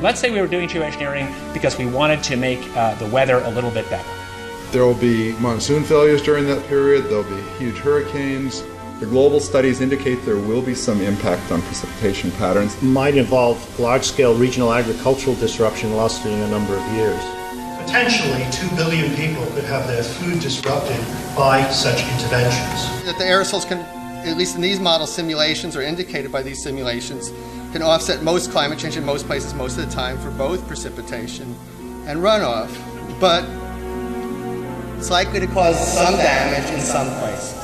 let's say we were doing geoengineering because we wanted to make the weather a little bit better. There will be monsoon failures during that period. There will be huge hurricanes. The global studies indicate there will be some impact on precipitation patterns. Might involve large-scale regional agricultural disruption lasting a number of years. Potentially 2 billion people could have their food disrupted by such interventions. That the aerosols can, at least in these model simulations or indicated by these simulations, can offset most climate change in most places most of the time for both precipitation and runoff. But it's likely to cause some damage in some places.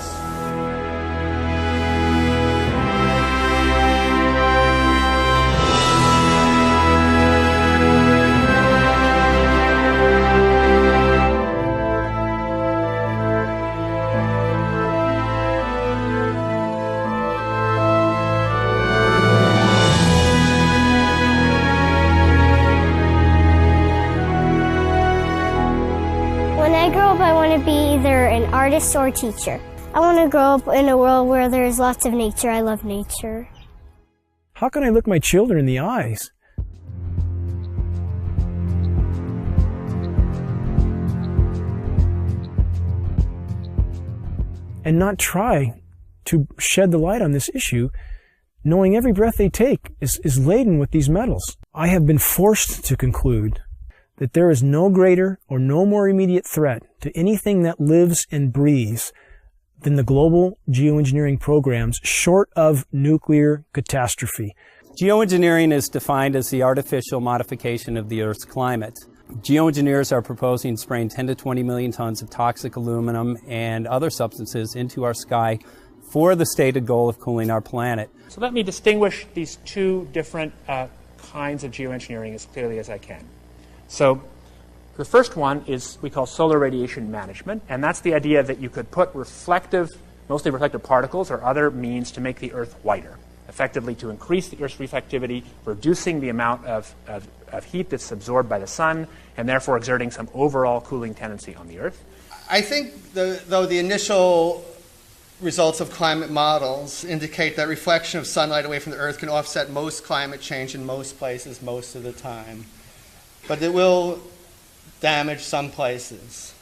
When I grow up, I want to be either an artist or a teacher. I want to grow up in a world where there's lots of nature. I love nature. How can I look my children in the eyes and not try to shed the light on this issue, knowing every breath they take is laden with these metals? I have been forced to conclude that there is no greater or no more immediate threat to anything that lives and breathes than the global geoengineering programs short of nuclear catastrophe. Geoengineering is defined as the artificial modification of the Earth's climate. Geoengineers are proposing spraying 10 to 20 million tons of toxic aluminum and other substances into our sky for the stated goal of cooling our planet. So let me distinguish these two different kinds of geoengineering as clearly as I can. So the first one is we call solar radiation management, and that's the idea that you could put mostly reflective particles or other means to make the Earth whiter, effectively to increase the Earth's reflectivity, reducing the amount of heat that's absorbed by the sun, and therefore exerting some overall cooling tendency on the Earth. I think, though the initial results of climate models indicate that reflection of sunlight away from the Earth can offset most climate change in most places most of the time. But it will damage some places.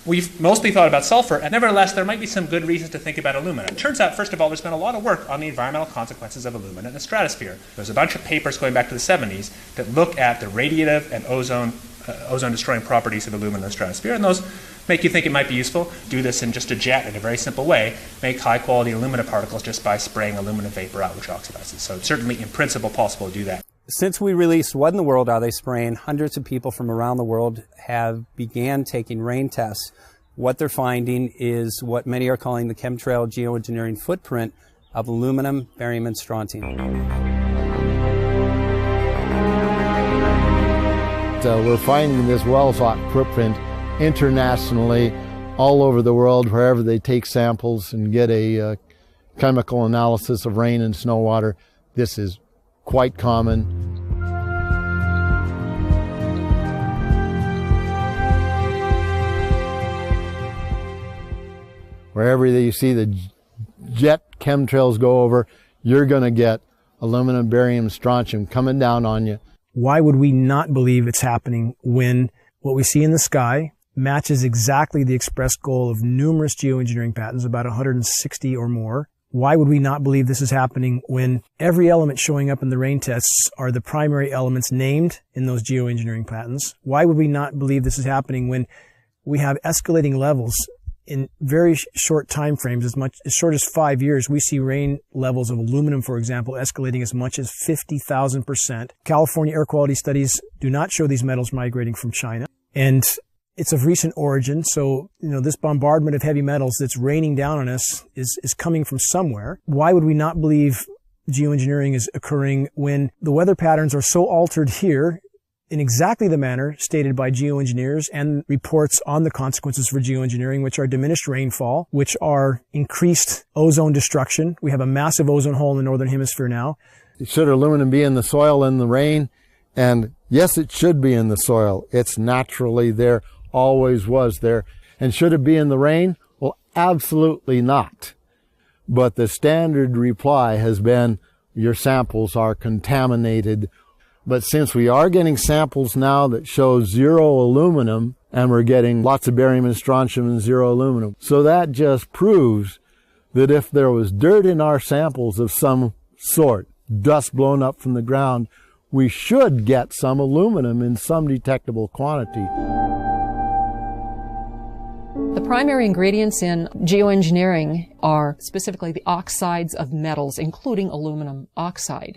We've mostly thought about sulfur, and nevertheless, there might be some good reasons to think about alumina. It turns out, first of all, there's been a lot of work on the environmental consequences of alumina in the stratosphere. There's a bunch of papers going back to the 70s that look at the radiative and ozone-destroying properties of alumina in the stratosphere, and those make you think it might be useful. Do this in just a jet in a very simple way. Make high-quality alumina particles just by spraying alumina vapor out, which oxidizes. So it's certainly, in principle, possible to do that. Since we released What in the World Are They Spraying?, hundreds of people from around the world have began taking rain tests. What they're finding is what many are calling the chemtrail geoengineering footprint of aluminum, barium, and strontium. So we're finding this well-thought footprint internationally, all over the world, wherever they take samples and get a chemical analysis of rain and snow water. This is quite common. Wherever you see the jet chemtrails go over, you're going to get aluminum, barium, strontium coming down on you. Why would we not believe it's happening when what we see in the sky matches exactly the express goal of numerous geoengineering patents, about 160 or more? Why would we not believe this is happening when every element showing up in the rain tests are the primary elements named in those geoengineering patents? Why would we not believe this is happening when we have escalating levels in very short time frames, as short as 5 years? We see rain levels of aluminum, for example, escalating as much as 50,000%. California air quality studies do not show these metals migrating from China. And it's of recent origin, so this bombardment of heavy metals that's raining down on us is coming from somewhere. Why would we not believe geoengineering is occurring when the weather patterns are so altered here in exactly the manner stated by geoengineers and reports on the consequences for geoengineering, which are diminished rainfall, which are increased ozone destruction? We have a massive ozone hole in the northern hemisphere now. Should aluminum be in the soil in the rain? And yes, it should be in the soil. It's naturally there. Always was there. And should it be in the rain? Well, absolutely not. But the standard reply has been your samples are contaminated. But since we are getting samples now that show zero aluminum, and we're getting lots of barium and strontium and zero aluminum, so that just proves that if there was dirt in our samples of some sort, dust blown up from the ground, we should get some aluminum in some detectable quantity. The primary ingredients in geoengineering are specifically the oxides of metals, including aluminum oxide.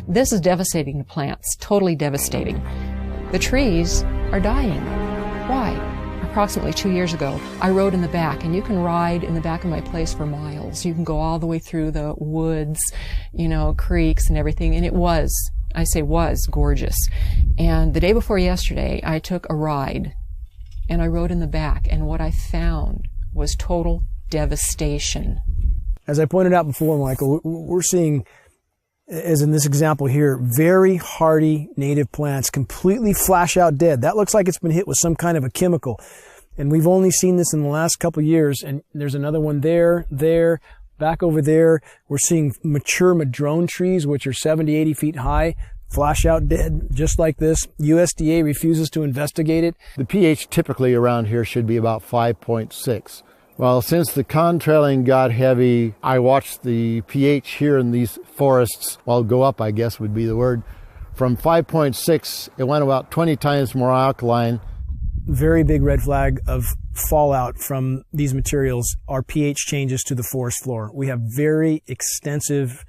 This is devastating to plants, totally devastating. The trees are dying. Why? Approximately 2 years ago, I rode in the back, and you can ride in the back of my place for miles. You can go all the way through the woods, creeks and everything, and it was, I say was, gorgeous. And the day before yesterday, I took a ride, and I rode in the back, and what I found was total devastation. As I pointed out before, Michael, we're seeing, as in this example here, very hardy native plants completely flash out dead. That looks like it's been hit with some kind of a chemical. And we've only seen this in the last couple of years. And there's another one there, back over there. We're seeing mature madrone trees, which are 70, 80 feet high, flash out dead, just like this. USDA refuses to investigate it. The pH typically around here should be about 5.6. Well, since the contrailing got heavy, I watched the pH here in these forests, well, go up, I guess would be the word. From 5.6, it went about 20 times more alkaline. Very big red flag of fallout from these materials are pH changes to the forest floor. We have very extensive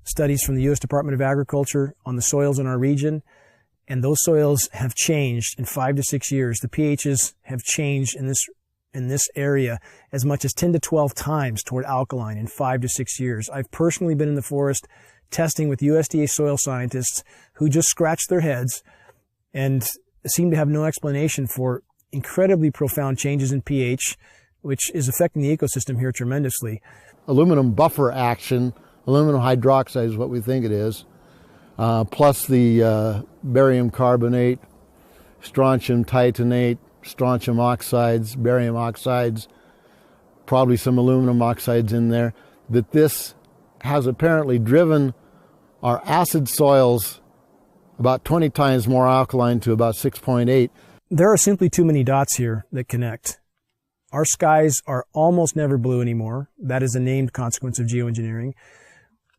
studies from the U.S. Department of Agriculture on the soils in our region, and those soils have changed in 5 to 6 years. The pHs have changed in this area as much as 10 to 12 times toward alkaline in 5 to 6 years. I've personally been in the forest testing with USDA soil scientists who just scratched their heads and seem to have no explanation for incredibly profound changes in pH, which is affecting the ecosystem here tremendously. Aluminum buffer action, aluminum hydroxide is what we think it is, plus the barium carbonate, strontium titanate, strontium oxides, barium oxides, probably some aluminum oxides in there, that this has apparently driven our acid soils about 20 times more alkaline to about 6.8. There are simply too many dots here that connect. Our skies are almost never blue anymore. That is a named consequence of geoengineering.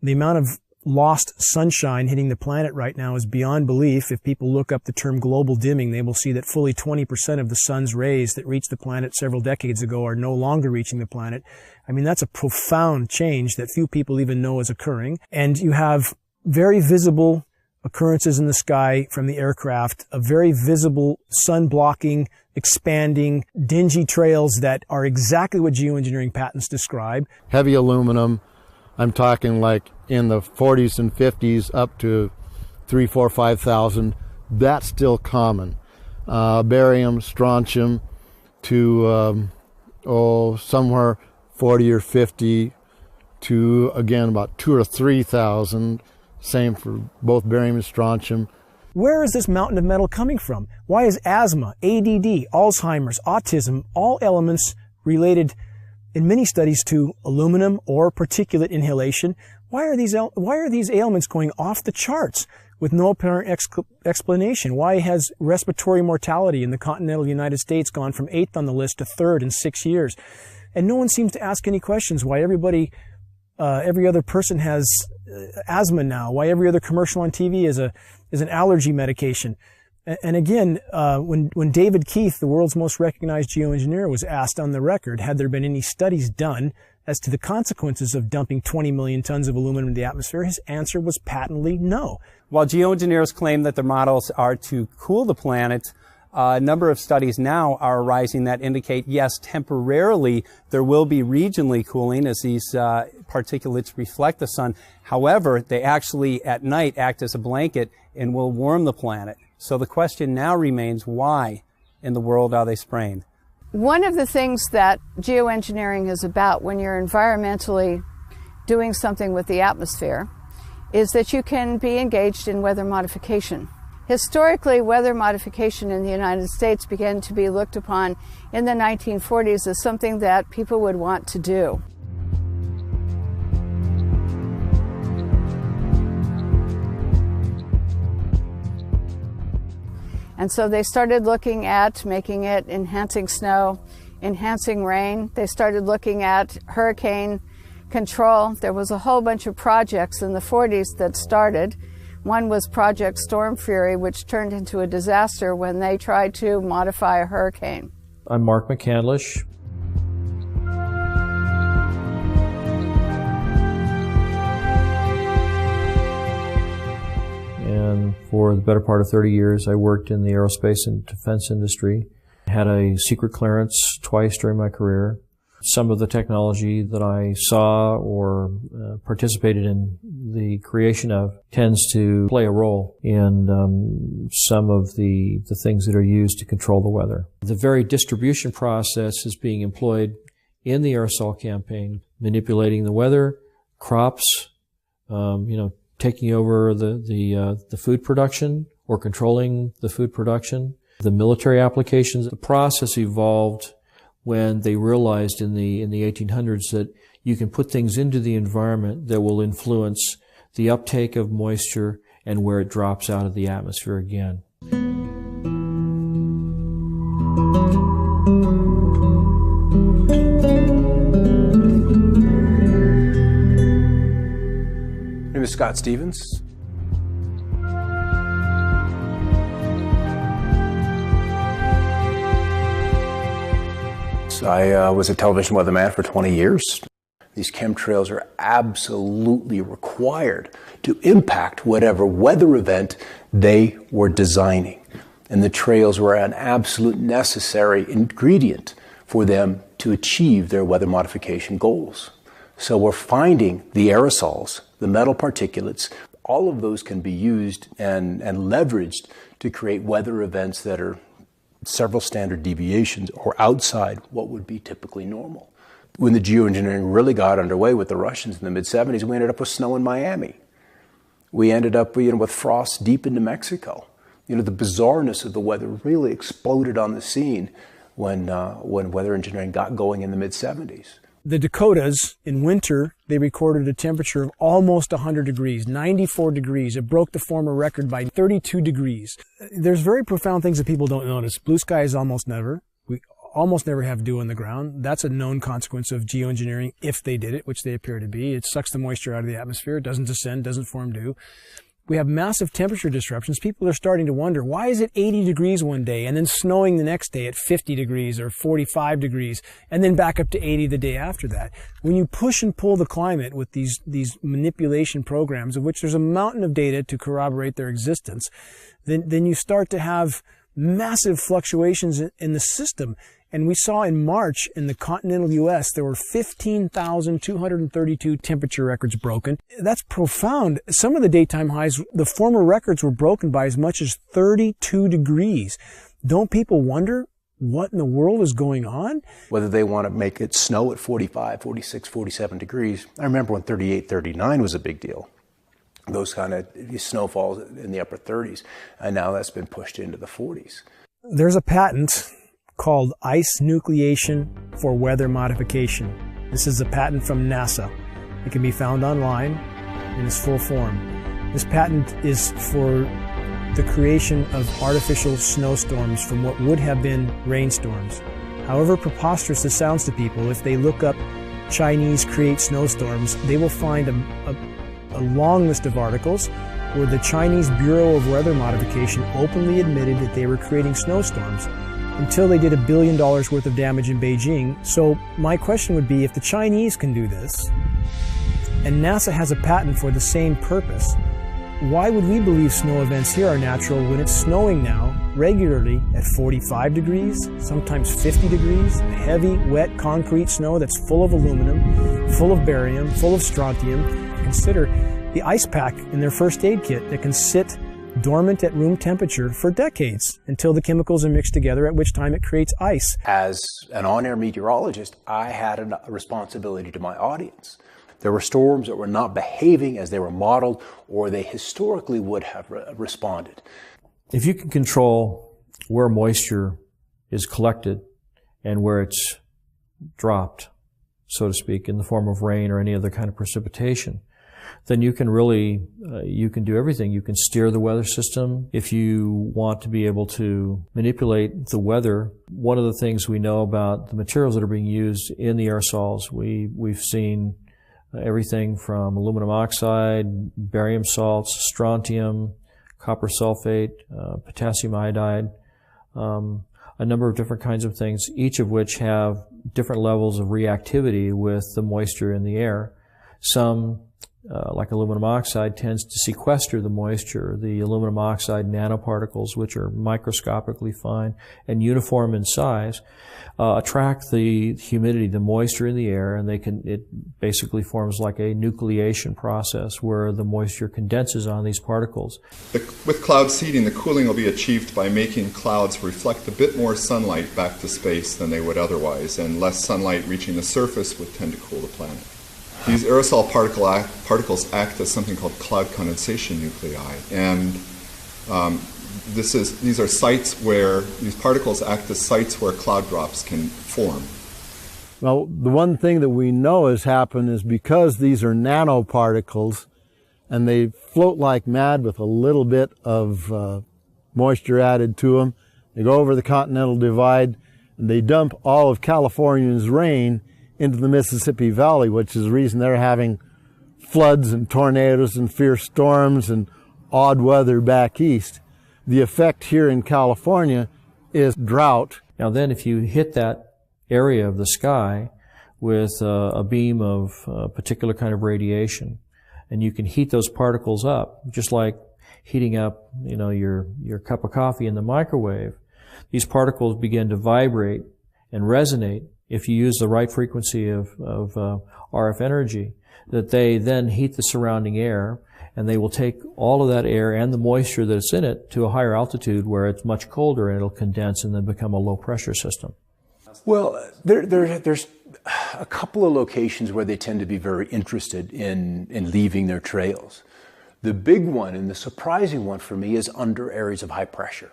The amount of lost sunshine hitting the planet right now is beyond belief. If people look up the term global dimming, they will see that fully 20% of the sun's rays that reached the planet several decades ago are no longer reaching the planet. I mean, that's a profound change that few people even know is occurring. And you have very visible occurrences in the sky from the aircraft, a very visible sun-blocking, expanding, dingy trails that are exactly what geoengineering patents describe. Heavy aluminum, I'm talking like in the 40s and 50s up to 3,000, 4,000, 5,000. That's still common. Barium, strontium to somewhere 40 or 50 to, again, about 2,000 or 3,000. Same for both barium and strontium. Where is this mountain of metal coming from? Why is asthma, ADD, Alzheimer's, autism, all elements related in many studies to aluminum or particulate inhalation? Why are these ailments going off the charts with no apparent explanation? Why has respiratory mortality in the continental United States gone from 8th on the list to 3rd in 6 years? And no one seems to ask any questions. Why every other person has asthma now? Why every other commercial on TV is an allergy medication? And again, when David Keith, the world's most recognized geoengineer, was asked on the record, had there been any studies done as to the consequences of dumping 20 million tons of aluminum in the atmosphere, his answer was patently no. While geoengineers claim that their models are to cool the planet, a number of studies now are arising that indicate, yes, temporarily there will be regionally cooling as these particulates reflect the sun. However, they actually at night act as a blanket and will warm the planet. So the question now remains, why in the world are they spraying? One of the things that geoengineering is about when you're environmentally doing something with the atmosphere is that you can be engaged in weather modification. Historically, weather modification in the United States began to be looked upon in the 1940s as something that people would want to do. And so they started looking at making it enhancing snow, enhancing rain. They started looking at hurricane control. There was a whole bunch of projects in the 40s that started. One was Project Storm Fury, which turned into a disaster when they tried to modify a hurricane. I'm Mark McCandlish. And for the better part of 30 years, I worked in the aerospace and defense industry. Had a secret clearance twice during my career. Some of the technology that I saw or participated in the creation of tends to play a role in some of the things that are used to control the weather. The very distribution process is being employed in the aerosol campaign, manipulating the weather, crops, taking over the food production or controlling the food production. The military applications, the process evolved when they realized in the 1800s that you can put things into the environment that will influence the uptake of moisture and where it drops out of the atmosphere again. My name is Scott Stevens. I was a television weatherman for 20 years. These chemtrails are absolutely required to impact whatever weather event they were designing. And the trails were an absolute necessary ingredient for them to achieve their weather modification goals. So we're finding the aerosols, the metal particulates, all of those can be used and leveraged to create weather events that are several standard deviations or outside what would be typically normal. When the geoengineering really got underway with the Russians in the mid-70s, we ended up with snow in Miami. We ended up with frost deep into Mexico. The bizarreness of the weather really exploded on the scene when weather engineering got going in the mid-70s. The Dakotas, in winter, they recorded a temperature of almost 100 degrees, 94 degrees. It broke the former record by 32 degrees. There's very profound things that people don't notice. Blue skies almost never. We almost never have dew on the ground. That's a known consequence of geoengineering if they did it, which they appear to be. It sucks the moisture out of the atmosphere. It doesn't descend, doesn't form dew. We have massive temperature disruptions. People are starting to wonder, why is it 80 degrees one day and then snowing the next day at 50 degrees or 45 degrees and then back up to 80 the day after that? When you push and pull the climate with these manipulation programs, of which there's a mountain of data to corroborate their existence, then you start to have massive fluctuations in the system. And we saw in March in the continental U.S., there were 15,232 temperature records broken. That's profound. Some of the daytime highs, the former records were broken by as much as 32 degrees. Don't people wonder what in the world is going on? Whether they want to make it snow at 45, 46, 47 degrees. I remember when 38, 39 was a big deal. Those kind of snowfalls in the upper 30s. And now that's been pushed into the 40s. There's a patent called ice nucleation for weather modification. This is a patent from NASA. It can be found online in its full form. This patent is for the creation of artificial snowstorms from what would have been rainstorms. However preposterous this sounds to people, if they look up Chinese create snowstorms, they will find a long list of articles where the Chinese Bureau of Weather Modification openly admitted that they were creating snowstorms until they did $1 billion worth of damage in Beijing. So my question would be, if the Chinese can do this, and NASA has a patent for the same purpose, why would we believe snow events here are natural when it's snowing now regularly at 45 degrees, sometimes 50 degrees, heavy, wet, concrete snow that's full of aluminum, full of barium, full of strontium? Consider the ice pack in their first aid kit that can sit dormant at room temperature for decades until the chemicals are mixed together, at which time it creates ice. As an on-air meteorologist, I had a responsibility to my audience. There were storms that were not behaving as they were modeled or they historically would have responded. If you can control where moisture is collected and where it's dropped, so to speak, in the form of rain or any other kind of precipitation, then you can really, you can do everything. You can steer the weather system. If you want to be able to manipulate the weather, one of the things we know about the materials that are being used in the aerosols, we've seen everything from aluminum oxide, barium salts, strontium, copper sulfate, potassium iodide, a number of different kinds of things, each of which have different levels of reactivity with the moisture in the air. Some, like aluminum oxide, tends to sequester the moisture. The aluminum oxide nanoparticles, which are microscopically fine and uniform in size, attract the humidity, the moisture in the air, and it basically forms like a nucleation process where the moisture condenses on these particles. With cloud seeding, the cooling will be achieved by making clouds reflect a bit more sunlight back to space than they would otherwise, and less sunlight reaching the surface would tend to cool the planet. These aerosol particles act as something called cloud condensation nuclei, and these are sites where these particles act as sites where cloud drops can form. Well, the one thing that we know has happened is because these are nanoparticles and they float like mad with a little bit of moisture added to them, they go over the Continental Divide and they dump all of California's rain into the Mississippi Valley, which is the reason they're having floods and tornadoes and fierce storms and odd weather back east. The effect here in California is drought. Now then, if you hit that area of the sky with a beam of a particular kind of radiation, and you can heat those particles up, just like heating up, your cup of coffee in the microwave, these particles begin to vibrate and resonate if you use the right frequency of RF energy, that they then heat the surrounding air, and they will take all of that air and the moisture that's in it to a higher altitude where it's much colder, and it'll condense and then become a low pressure system. Well, there's a couple of locations where they tend to be very interested in leaving their trails. The big one and the surprising one for me is under areas of high pressure,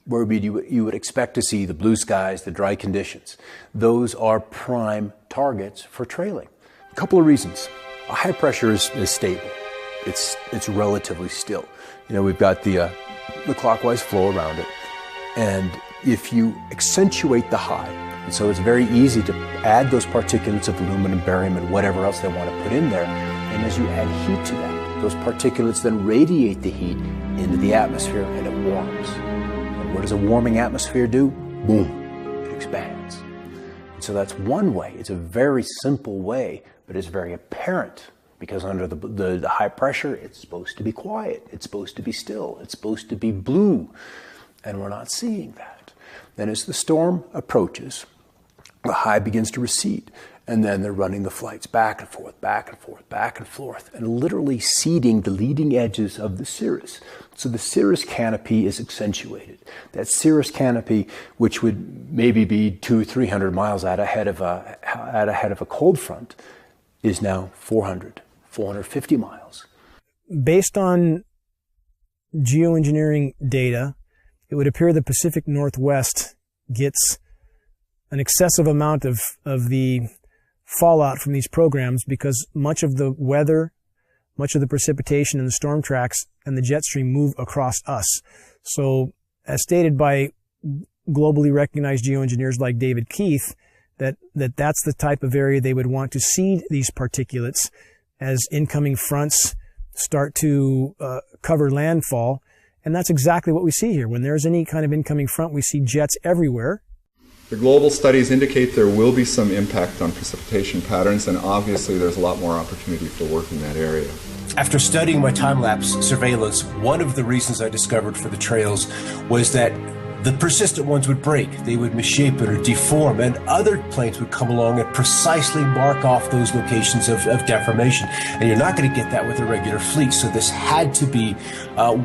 where you would expect to see the blue skies, the dry conditions. Those are prime targets for trailing. A couple of reasons. High pressure is stable. It's relatively still. We've got the clockwise flow around it. And if you accentuate the high, and so it's very easy to add those particulates of aluminum, barium, and whatever else they want to put in there. And as you add heat to that, those particulates then radiate the heat into the atmosphere, and it warms. What does a warming atmosphere do? Boom, it expands. And so that's one way. It's a very simple way, but it's very apparent, because under the high pressure, it's supposed to be quiet. It's supposed to be still. It's supposed to be blue. And we're not seeing that. Then as the storm approaches, the high begins to recede. And then they're running the flights back and forth, back and forth, back and forth, and literally seeding the leading edges of the cirrus. So the cirrus canopy is accentuated. That cirrus canopy, which would maybe be 200-300 miles out ahead of a cold front, is now 450 miles. Based on geoengineering data, it would appear the Pacific Northwest gets an excessive amount of the fallout from these programs, because much of the weather, much of the precipitation and the storm tracks and the jet stream move across us. So, as stated by globally recognized geoengineers like David Keith, that's the type of area they would want to seed these particulates as incoming fronts start to cover landfall. And that's exactly what we see here. When there's any kind of incoming front, we see jets everywhere. The global studies indicate there will be some impact on precipitation patterns, and obviously there's a lot more opportunity for work in that area. After studying my time-lapse surveillance, one of the reasons I discovered for the trails was that the persistent ones would break, they would misshape it or deform, and other planes would come along and precisely mark off those locations of deformation. And you're not going to get that with a regular fleet, so this had to be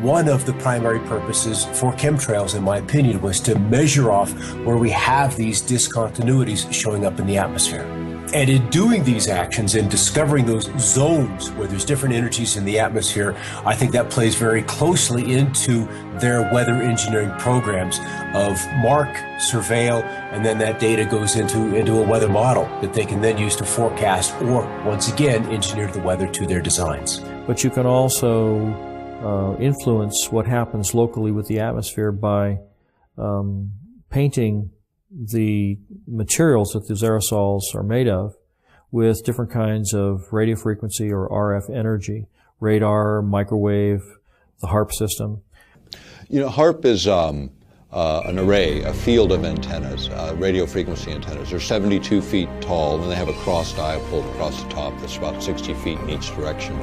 one of the primary purposes for chemtrails, in my opinion, was to measure off where we have these discontinuities showing up in the atmosphere. And in doing these actions and discovering those zones where there's different energies in the atmosphere, I think that plays very closely into their weather engineering programs of mark, surveil, and then that data goes into a weather model that they can then use to forecast or, once again, engineer the weather to their designs. But you can also influence what happens locally with the atmosphere by painting the materials that these aerosols are made of with different kinds of radio frequency or RF energy, radar, microwave, the HARP system. You know, HARP is an array, a field of antennas, radio frequency antennas. They're 72 feet tall, and they have a cross diapole across the top that's about 60 feet in each direction.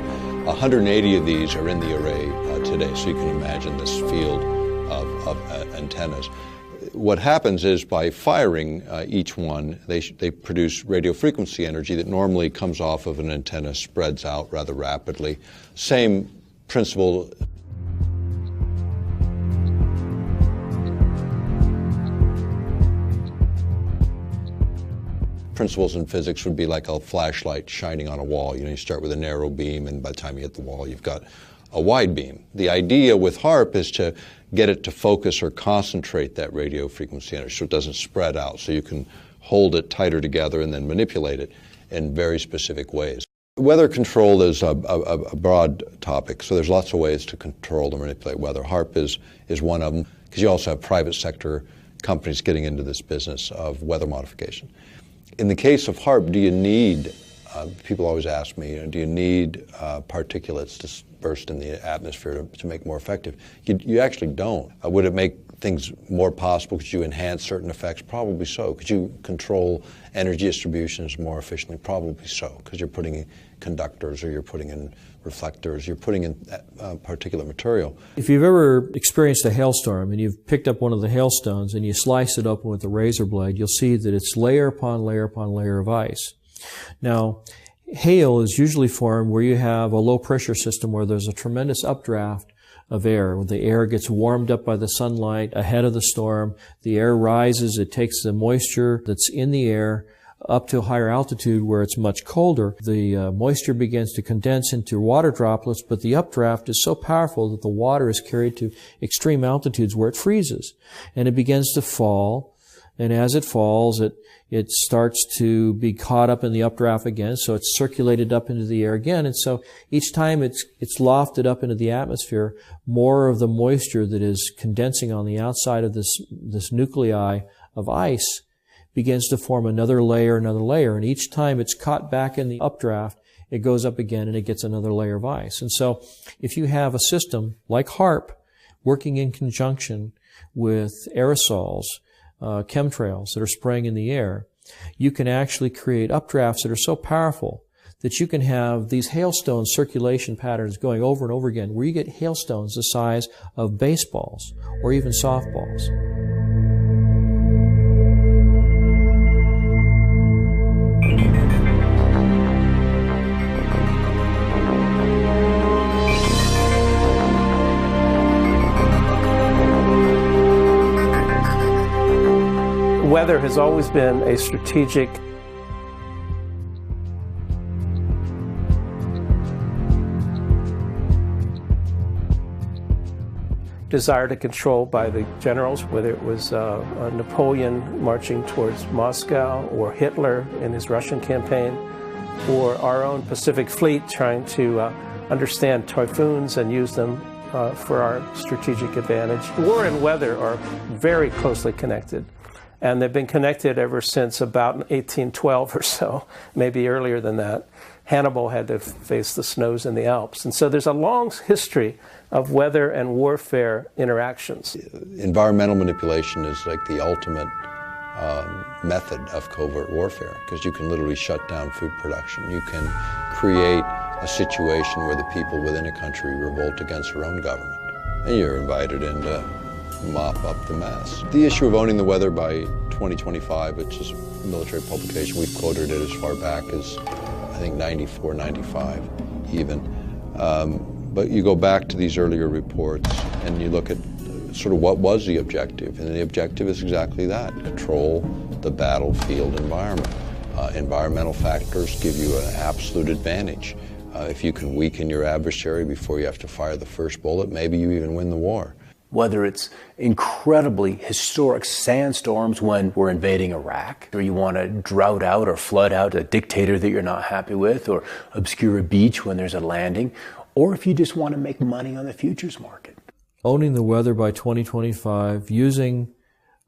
180 of these are in the array today, so you can imagine this field of antennas. What happens is by firing each one, they produce radio frequency energy that normally comes off of an antenna, spreads out rather rapidly. Same principle. Principles in physics would be like a flashlight shining on a wall. You know, you start with a narrow beam, and by the time you hit the wall, you've got a wide beam. The idea with HARP is to get it to focus or concentrate that radio frequency energy so it doesn't spread out, so you can hold it tighter together and then manipulate it in very specific ways. Weather control is a broad topic, so there's lots of ways to control and manipulate weather. HARP is one of them, because you also have private sector companies getting into this business of weather modification. In the case of HARP, do you need, people always ask me, do you need particulates to burst in the atmosphere to make more effective? You actually don't. Would it make things more possible? Could you enhance certain effects? Probably so. Could you control energy distributions more efficiently? Probably so, because you're putting in conductors, or you're putting in reflectors, you're putting in particulate material. If you've ever experienced a hailstorm and you've picked up one of the hailstones and you slice it open with a razor blade, you'll see that it's layer upon layer upon layer of ice. Now, hail is usually formed where you have a low pressure system where there's a tremendous updraft of air. When the air gets warmed up by the sunlight ahead of the storm, the air rises, it takes the moisture that's in the air up to a higher altitude where it's much colder. The moisture begins to condense into water droplets, but the updraft is so powerful that the water is carried to extreme altitudes where it freezes. And it begins to fall, and as it falls, it starts to be caught up in the updraft again, so it's circulated up into the air again, and so each time it's lofted up into the atmosphere, more of the moisture that is condensing on the outside of this nuclei of ice begins to form another layer, and each time it's caught back in the updraft, it goes up again and it gets another layer of ice. And so if you have a system like HARP working in conjunction with aerosols, chemtrails that are spraying in the air, you can actually create updrafts that are so powerful that you can have these hailstone circulation patterns going over and over again, where you get hailstones the size of baseballs or even softballs. Weather has always been a strategic desire to control by the generals, whether it was Napoleon marching towards Moscow, or Hitler in his Russian campaign, or our own Pacific Fleet trying to understand typhoons and use them for our strategic advantage. War and weather are very closely connected. And they've been connected ever since about 1812 or so, maybe earlier than that. Hannibal had to face the snows in the Alps. And so there's a long history of weather and warfare interactions. Environmental manipulation is like the ultimate method of covert warfare, because you can literally shut down food production. You can create a situation where the people within a country revolt against their own government. And you're invited in to mop up the mess. The issue of owning the weather by 2025, which is a military publication, we've quoted it as far back as, I think, 94, 95 even. But you go back to these earlier reports and you look at sort of what was the objective, and the objective is exactly that: control the battlefield environment. Environmental factors give you an absolute advantage. If you can weaken your adversary before you have to fire the first bullet, maybe you even win the war. Whether it's incredibly historic sandstorms when we're invading Iraq, or you want to drought out or flood out a dictator that you're not happy with, or obscure a beach when there's a landing, or if you just want to make money on the futures market. Owning the weather by 2025, using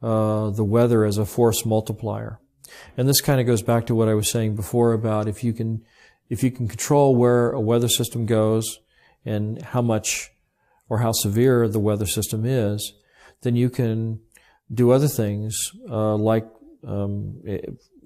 the weather as a force multiplier. And this kind of goes back to what I was saying before about if you can control where a weather system goes and how much or how severe the weather system is, then you can do other things like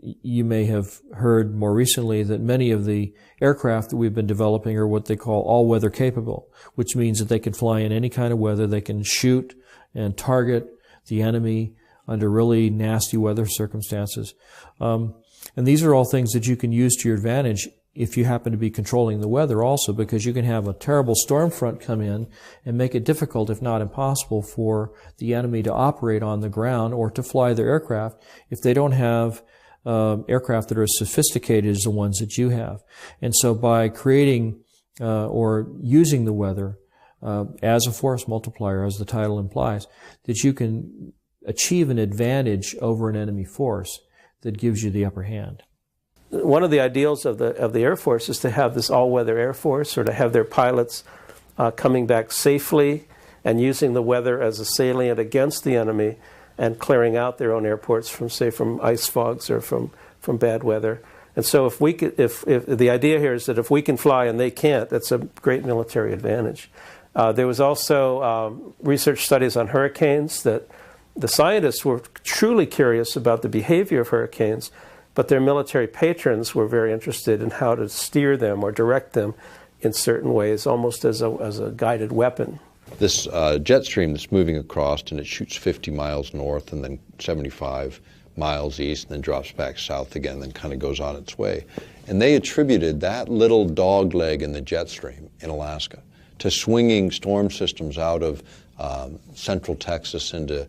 you may have heard more recently that many of the aircraft that we've been developing are what they call all-weather capable, which means that they can fly in any kind of weather. They can shoot and target the enemy under really nasty weather circumstances. And these are all things that you can use to your advantage if you happen to be controlling the weather also, because you can have a terrible storm front come in and make it difficult, if not impossible, for the enemy to operate on the ground or to fly their aircraft if they don't have aircraft that are as sophisticated as the ones that you have. And so by creating or using the weather as a force multiplier, as the title implies, that you can achieve an advantage over an enemy force that gives you the upper hand. One of the ideals of the Air Force is to have this all-weather Air Force, or to have their pilots coming back safely and using the weather as a salient against the enemy and clearing out their own airports from, say, from ice fogs or from bad weather. And so if the idea here is that if we can fly and they can't, that's a great military advantage. There was also research studies on hurricanes that the scientists were truly curious about the behavior of hurricanes, but their military patrons were very interested in how to steer them or direct them in certain ways, almost as a guided weapon. This jet stream that's moving across, and it shoots 50 miles north and then 75 miles east and then drops back south again, then kind of goes on its way. And they attributed that little dog leg in the jet stream in Alaska to swinging storm systems out of central Texas into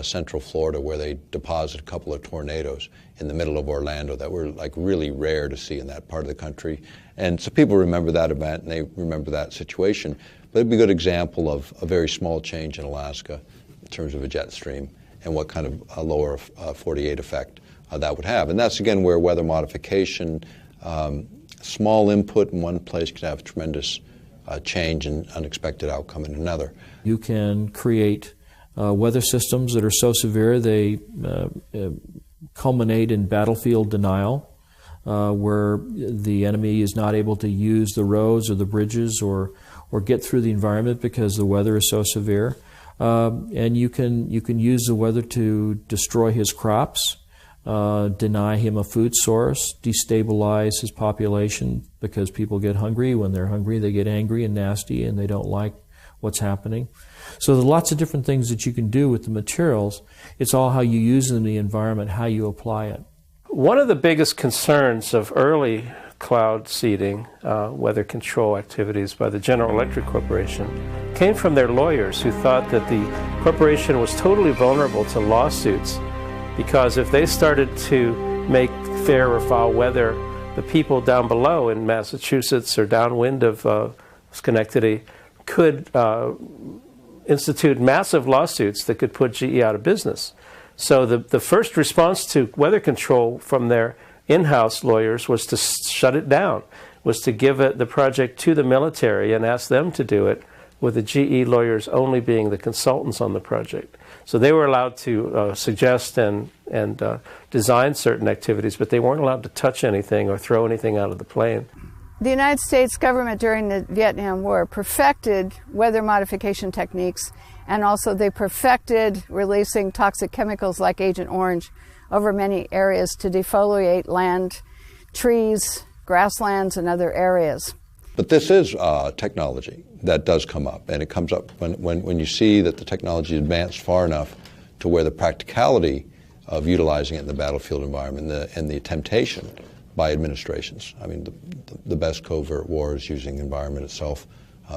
central Florida, where they deposited a couple of tornadoes in the middle of Orlando that were like really rare to see in that part of the country. And so people remember that event and they remember that situation. But it'd be a good example of a very small change in Alaska in terms of a jet stream and what kind of a lower 48 effect that would have. And that's again where weather modification, small input in one place can have tremendous change and unexpected outcome in another. You can create weather systems that are so severe they culminate in battlefield denial, where the enemy is not able to use the roads or the bridges or get through the environment because the weather is so severe. And you can use the weather to destroy his crops, deny him a food source, destabilize his population because people get hungry. When they're hungry, they get angry and nasty and they don't like what's happening. So there are lots of different things that you can do with the materials. It's all how you use them in the environment, how you apply it. One of the biggest concerns of early cloud seeding, weather control activities by the General Electric Corporation, came from their lawyers who thought that the corporation was totally vulnerable to lawsuits because if they started to make fair or foul weather, the people down below in Massachusetts or downwind of Schenectady could institute massive lawsuits that could put GE out of business. So the first response to weather control from their in-house lawyers was to shut it down, was to give the project to the military and ask them to do it, with the GE lawyers only being the consultants on the project. So they were allowed to suggest and design certain activities, but they weren't allowed to touch anything or throw anything out of the plane. The United States government during the Vietnam War perfected weather modification techniques, and also they perfected releasing toxic chemicals like Agent Orange over many areas to defoliate land, trees, grasslands, and other areas. But this is technology that does come up, and it comes up when you see that the technology advanced far enough to where the practicality of utilizing it in the battlefield environment and the temptation by administrations. I mean, the best covert war is using the environment itself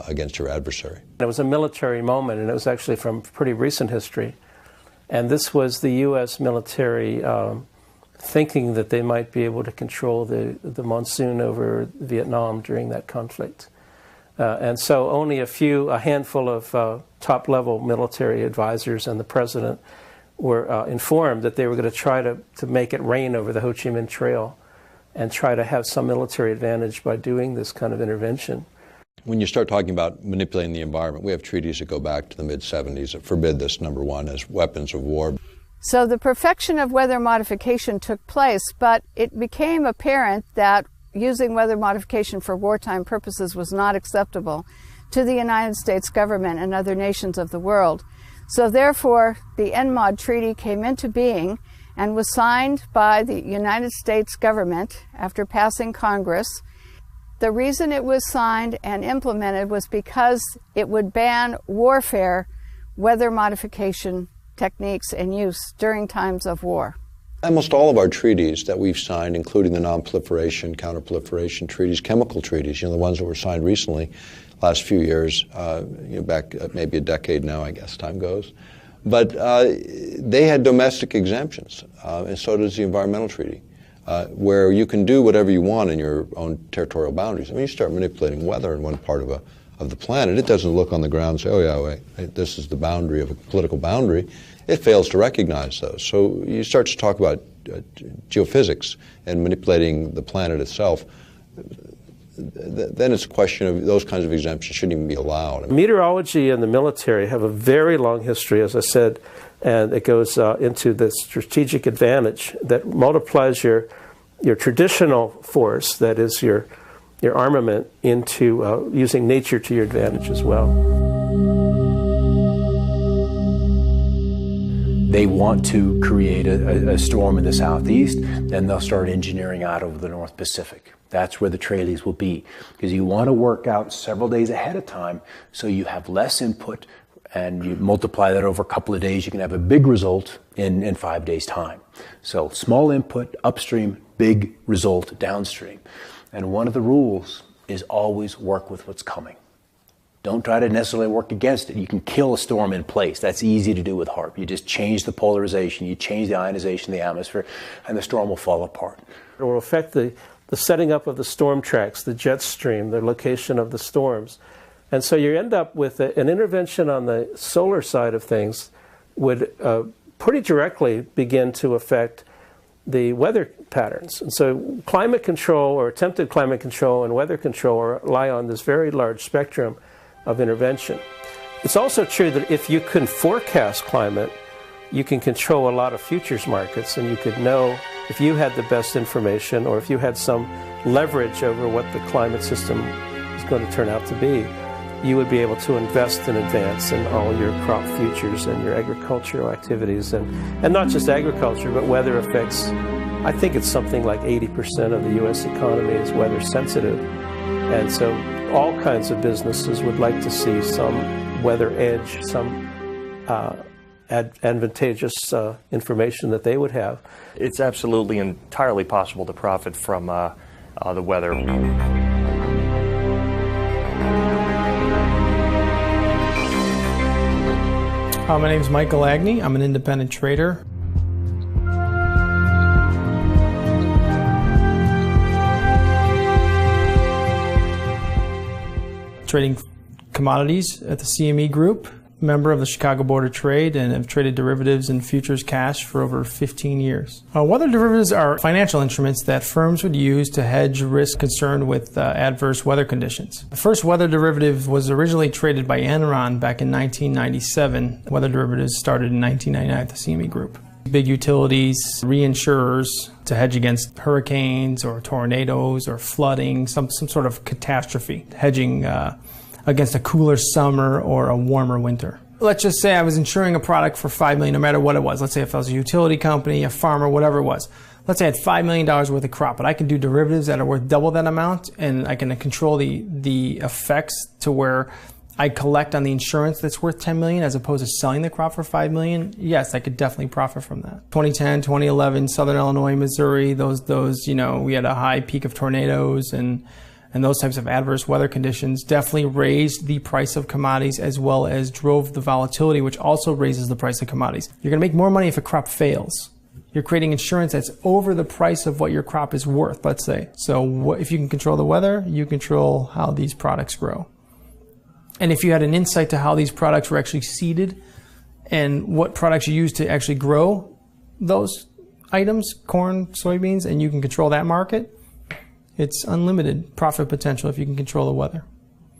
against your adversary. It was a military moment, and it was actually from pretty recent history. And this was the U.S. military thinking that they might be able to control the monsoon over Vietnam during that conflict. And so only a handful of top-level military advisors and the president were informed that they were going to try to make it rain over the Ho Chi Minh Trail and try to have some military advantage by doing this kind of intervention. When you start talking about manipulating the environment, we have treaties that go back to the mid-70s that forbid this, number one, as weapons of war. So the perfection of weather modification took place, but it became apparent that using weather modification for wartime purposes was not acceptable to the United States government and other nations of the world. So therefore, the NMOD Treaty came into being and was signed by the United States government after passing Congress. The reason it was signed and implemented was because it would ban warfare, weather modification techniques and use during times of war. Almost all of our treaties that we've signed, including the non-proliferation, counter-proliferation treaties, chemical treaties, the ones that were signed recently, last few years, back maybe a decade now, I guess time goes. But they had domestic exemptions, and so does the environmental treaty. Where you can do whatever you want in your own territorial boundaries. I mean, you start manipulating weather in one part of the planet, it doesn't look on the ground and say, oh yeah, wait, this is the boundary of a political boundary. It fails to recognize those. So you start to talk about geophysics and manipulating the planet itself. Then it's a question of those kinds of exemptions shouldn't even be allowed. Meteorology and the military have a very long history, as I said, and it goes into the strategic advantage that multiplies your traditional force, that is your armament, into using nature to your advantage as well. They want to create a storm in the southeast, then they'll start engineering out over the North Pacific. That's where the trailies will be, because you want to work out several days ahead of time so you have less input, and you multiply that over a couple of days, you can have a big result in 5 days' time. So small input upstream, big result downstream. And one of the rules is always work with what's coming. Don't try to necessarily work against it. You can kill a storm in place. That's easy to do with HAARP. You just change the polarization, you change the ionization of the atmosphere, and the storm will fall apart. It will affect the setting up of the storm tracks, the jet stream, the location of the storms. And so you end up with an intervention on the solar side of things would pretty directly begin to affect the weather patterns. And so climate control, or attempted climate control, and weather control rely on this very large spectrum of intervention. It's also true that if you can forecast climate, you can control a lot of futures markets, and you could know if you had the best information, or if you had some leverage over what the climate system is going to turn out to be, you would be able to invest in advance in all your crop futures and your agricultural activities, and not just agriculture, but weather effects. I think it's something like 80% of the U.S. economy is weather sensitive, and so all kinds of businesses would like to see some weather edge, some advantageous information that they would have. It's absolutely entirely possible to profit from the weather. My name is Michael Agnew. I'm an independent trader. Trading commodities at the CME Group, member of the Chicago Board of Trade, and have traded derivatives and futures cash for over 15 years. Weather derivatives are financial instruments that firms would use to hedge risk concerned with adverse weather conditions. The first weather derivative was originally traded by Enron back in 1997. Weather derivatives started in 1999 at the CME Group. Big utilities, reinsurers to hedge against hurricanes or tornadoes or flooding, some sort of catastrophe, hedging against a cooler summer or a warmer winter. Let's just say I was insuring a product for $5 million, no matter what it was. Let's say if I was a utility company, a farmer, whatever it was. Let's say I had $5 million worth of crop, but I can do derivatives that are worth double that amount, and I can control the effects to where I collect on the insurance that's worth $10 million as opposed to selling the crop for $5 million. Yes, I could definitely profit from that. 2010, 2011, Southern Illinois, Missouri, those we had a high peak of tornadoes and those types of adverse weather conditions definitely raised the price of commodities as well as drove the volatility, which also raises the price of commodities. You're going to make more money if a crop fails. You're creating insurance that's over the price of what your crop is worth, let's say. So if you can control the weather, you control how these products grow. And if you had an insight to how these products were actually seeded and what products you use to actually grow those items, corn, soybeans, and you can control that market, it's unlimited profit potential if you can control the weather.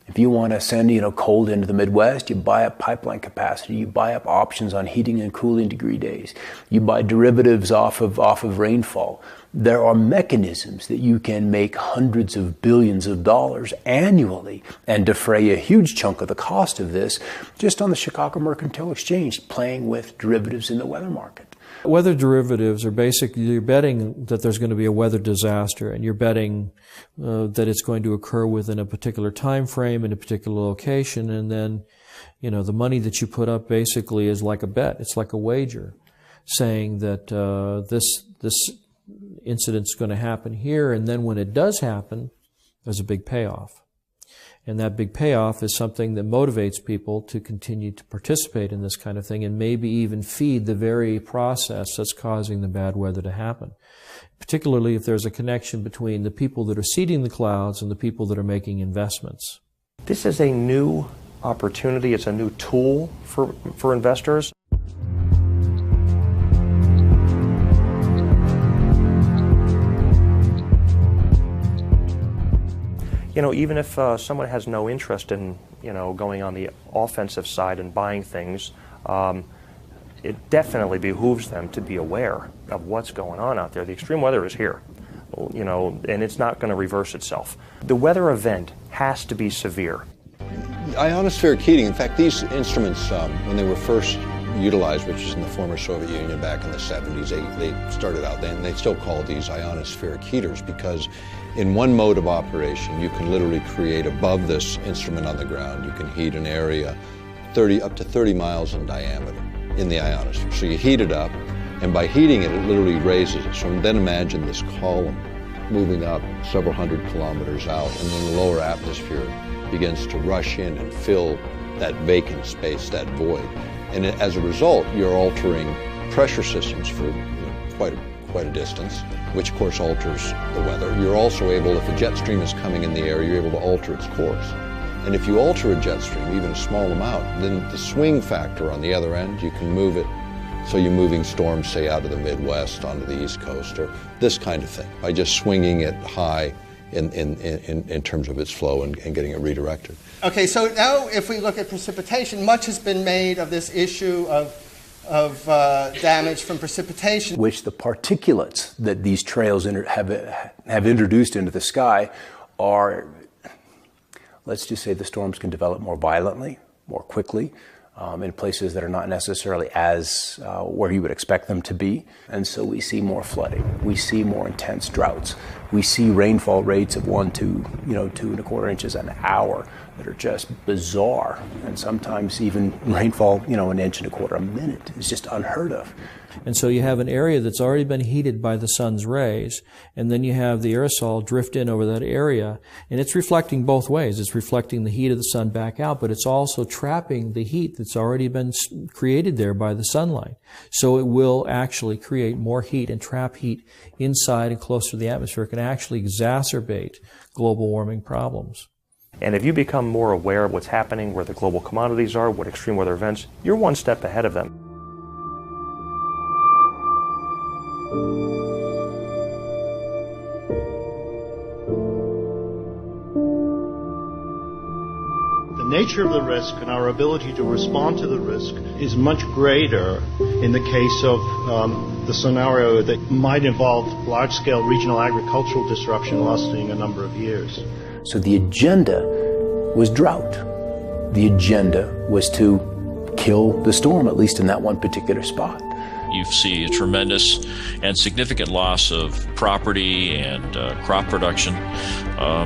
If you want to send, cold into the Midwest, you buy up pipeline capacity, you buy up options on heating and cooling degree days, you buy derivatives off of rainfall. There are mechanisms that you can make hundreds of billions of dollars annually and defray a huge chunk of the cost of this just on the Chicago Mercantile Exchange, playing with derivatives in the weather market. Weather derivatives are basically, you're betting that there's going to be a weather disaster, and you're betting that it's going to occur within a particular time frame in a particular location, and then, the money that you put up basically is like a bet. It's like a wager, saying that this incident's going to happen here, and then when it does happen, there's a big payoff. And that big payoff is something that motivates people to continue to participate in this kind of thing and maybe even feed the very process that's causing the bad weather to happen. Particularly if there's a connection between the people that are seeding the clouds and the people that are making investments. This is a new opportunity. It's a new tool for investors. Even if someone has no interest in, going on the offensive side and buying things, it definitely behooves them to be aware of what's going on out there. The extreme weather is here, and it's not going to reverse itself. The weather event has to be severe. Ionospheric heating, in fact, these instruments, when they were first utilized, which is in the former Soviet Union back in the 70s, they started out then, and they still call these ionospheric heaters because in one mode of operation, you can literally create above this instrument on the ground, you can heat an area up to 30 miles in diameter in the ionosphere. So you heat it up, and by heating it, it literally raises it. So then imagine this column moving up several hundred kilometers out, and then the lower atmosphere begins to rush in and fill that vacant space, that void. And as a result, you're altering pressure systems for quite a distance, which of course alters the weather. You're also able, if a jet stream is coming in the air, you're able to alter its course. And if you alter a jet stream, even a small amount, then the swing factor on the other end, you can move it. So you're moving storms, say, out of the Midwest onto the East Coast, or this kind of thing, by just swinging it high in terms of its flow and getting it redirected. Okay, so now if we look at precipitation, much has been made of this issue of damage from precipitation. Which the particulates that these trails have introduced into the sky are, let's just say the storms can develop more violently, more quickly, in places that are not necessarily as where you would expect them to be. And so we see more flooding. We see more intense droughts. We see rainfall rates of 1 to 2¼ inches an hour that are just bizarre. And sometimes even rainfall, 1 1/4 a minute is just unheard of. And so you have an area that's already been heated by the sun's rays, and then you have the aerosol drift in over that area, and it's reflecting both ways. It's reflecting the heat of the sun back out, but it's also trapping the heat that's already been created there by the sunlight. So it will actually create more heat and trap heat inside and closer to the atmosphere. It can actually exacerbate global warming problems. And if you become more aware of what's happening, where the global commodities are, what extreme weather events, you're one step ahead of them. The nature of the risk and our ability to respond to the risk is much greater in the case of the scenario that might involve large-scale regional agricultural disruption lasting a number of years. So the agenda was drought. The agenda was to kill the storm, at least in that one particular spot. You see a tremendous and significant loss of property and crop production.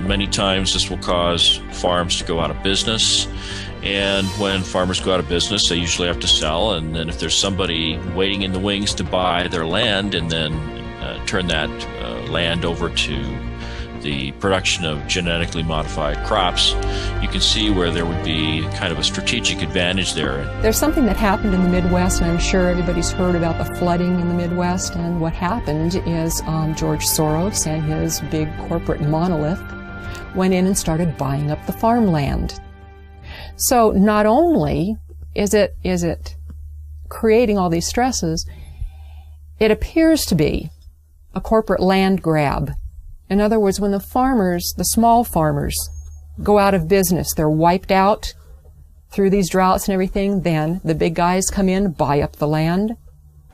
Many times this will cause farms to go out of business. And when farmers go out of business, they usually have to sell. And then if there's somebody waiting in the wings to buy their land and then turn that land over to the production of genetically modified crops, you can see where there would be kind of a strategic advantage there. There's something that happened in the Midwest, and I'm sure everybody's heard about the flooding in the Midwest. And what happened is George Soros and his big corporate monolith went in and started buying up the farmland. So not only is it creating all these stresses, it appears to be a corporate land grab. In other words, when the farmers, the small farmers, go out of business, they're wiped out through these droughts and everything, then the big guys come in, buy up the land.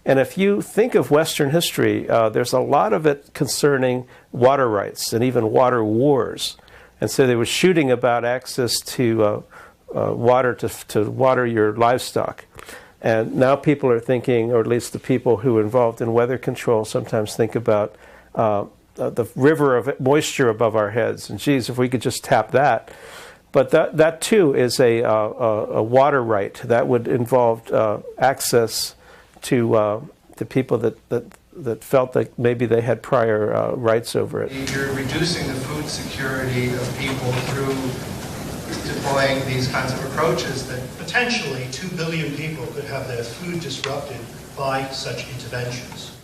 And if you think of Western history, there's a lot of it concerning water rights and even water wars. And so they were shooting about access to water to water your livestock. And now people are thinking, or at least the people who are involved in weather control sometimes think about the river of moisture above our heads. And geez, if we could just tap that. But that too is a water right that would involve access to people that felt that maybe they had prior rights over it. You're reducing the food security of people through deploying these kinds of approaches that potentially 2 billion people could have their food disrupted by such interventions.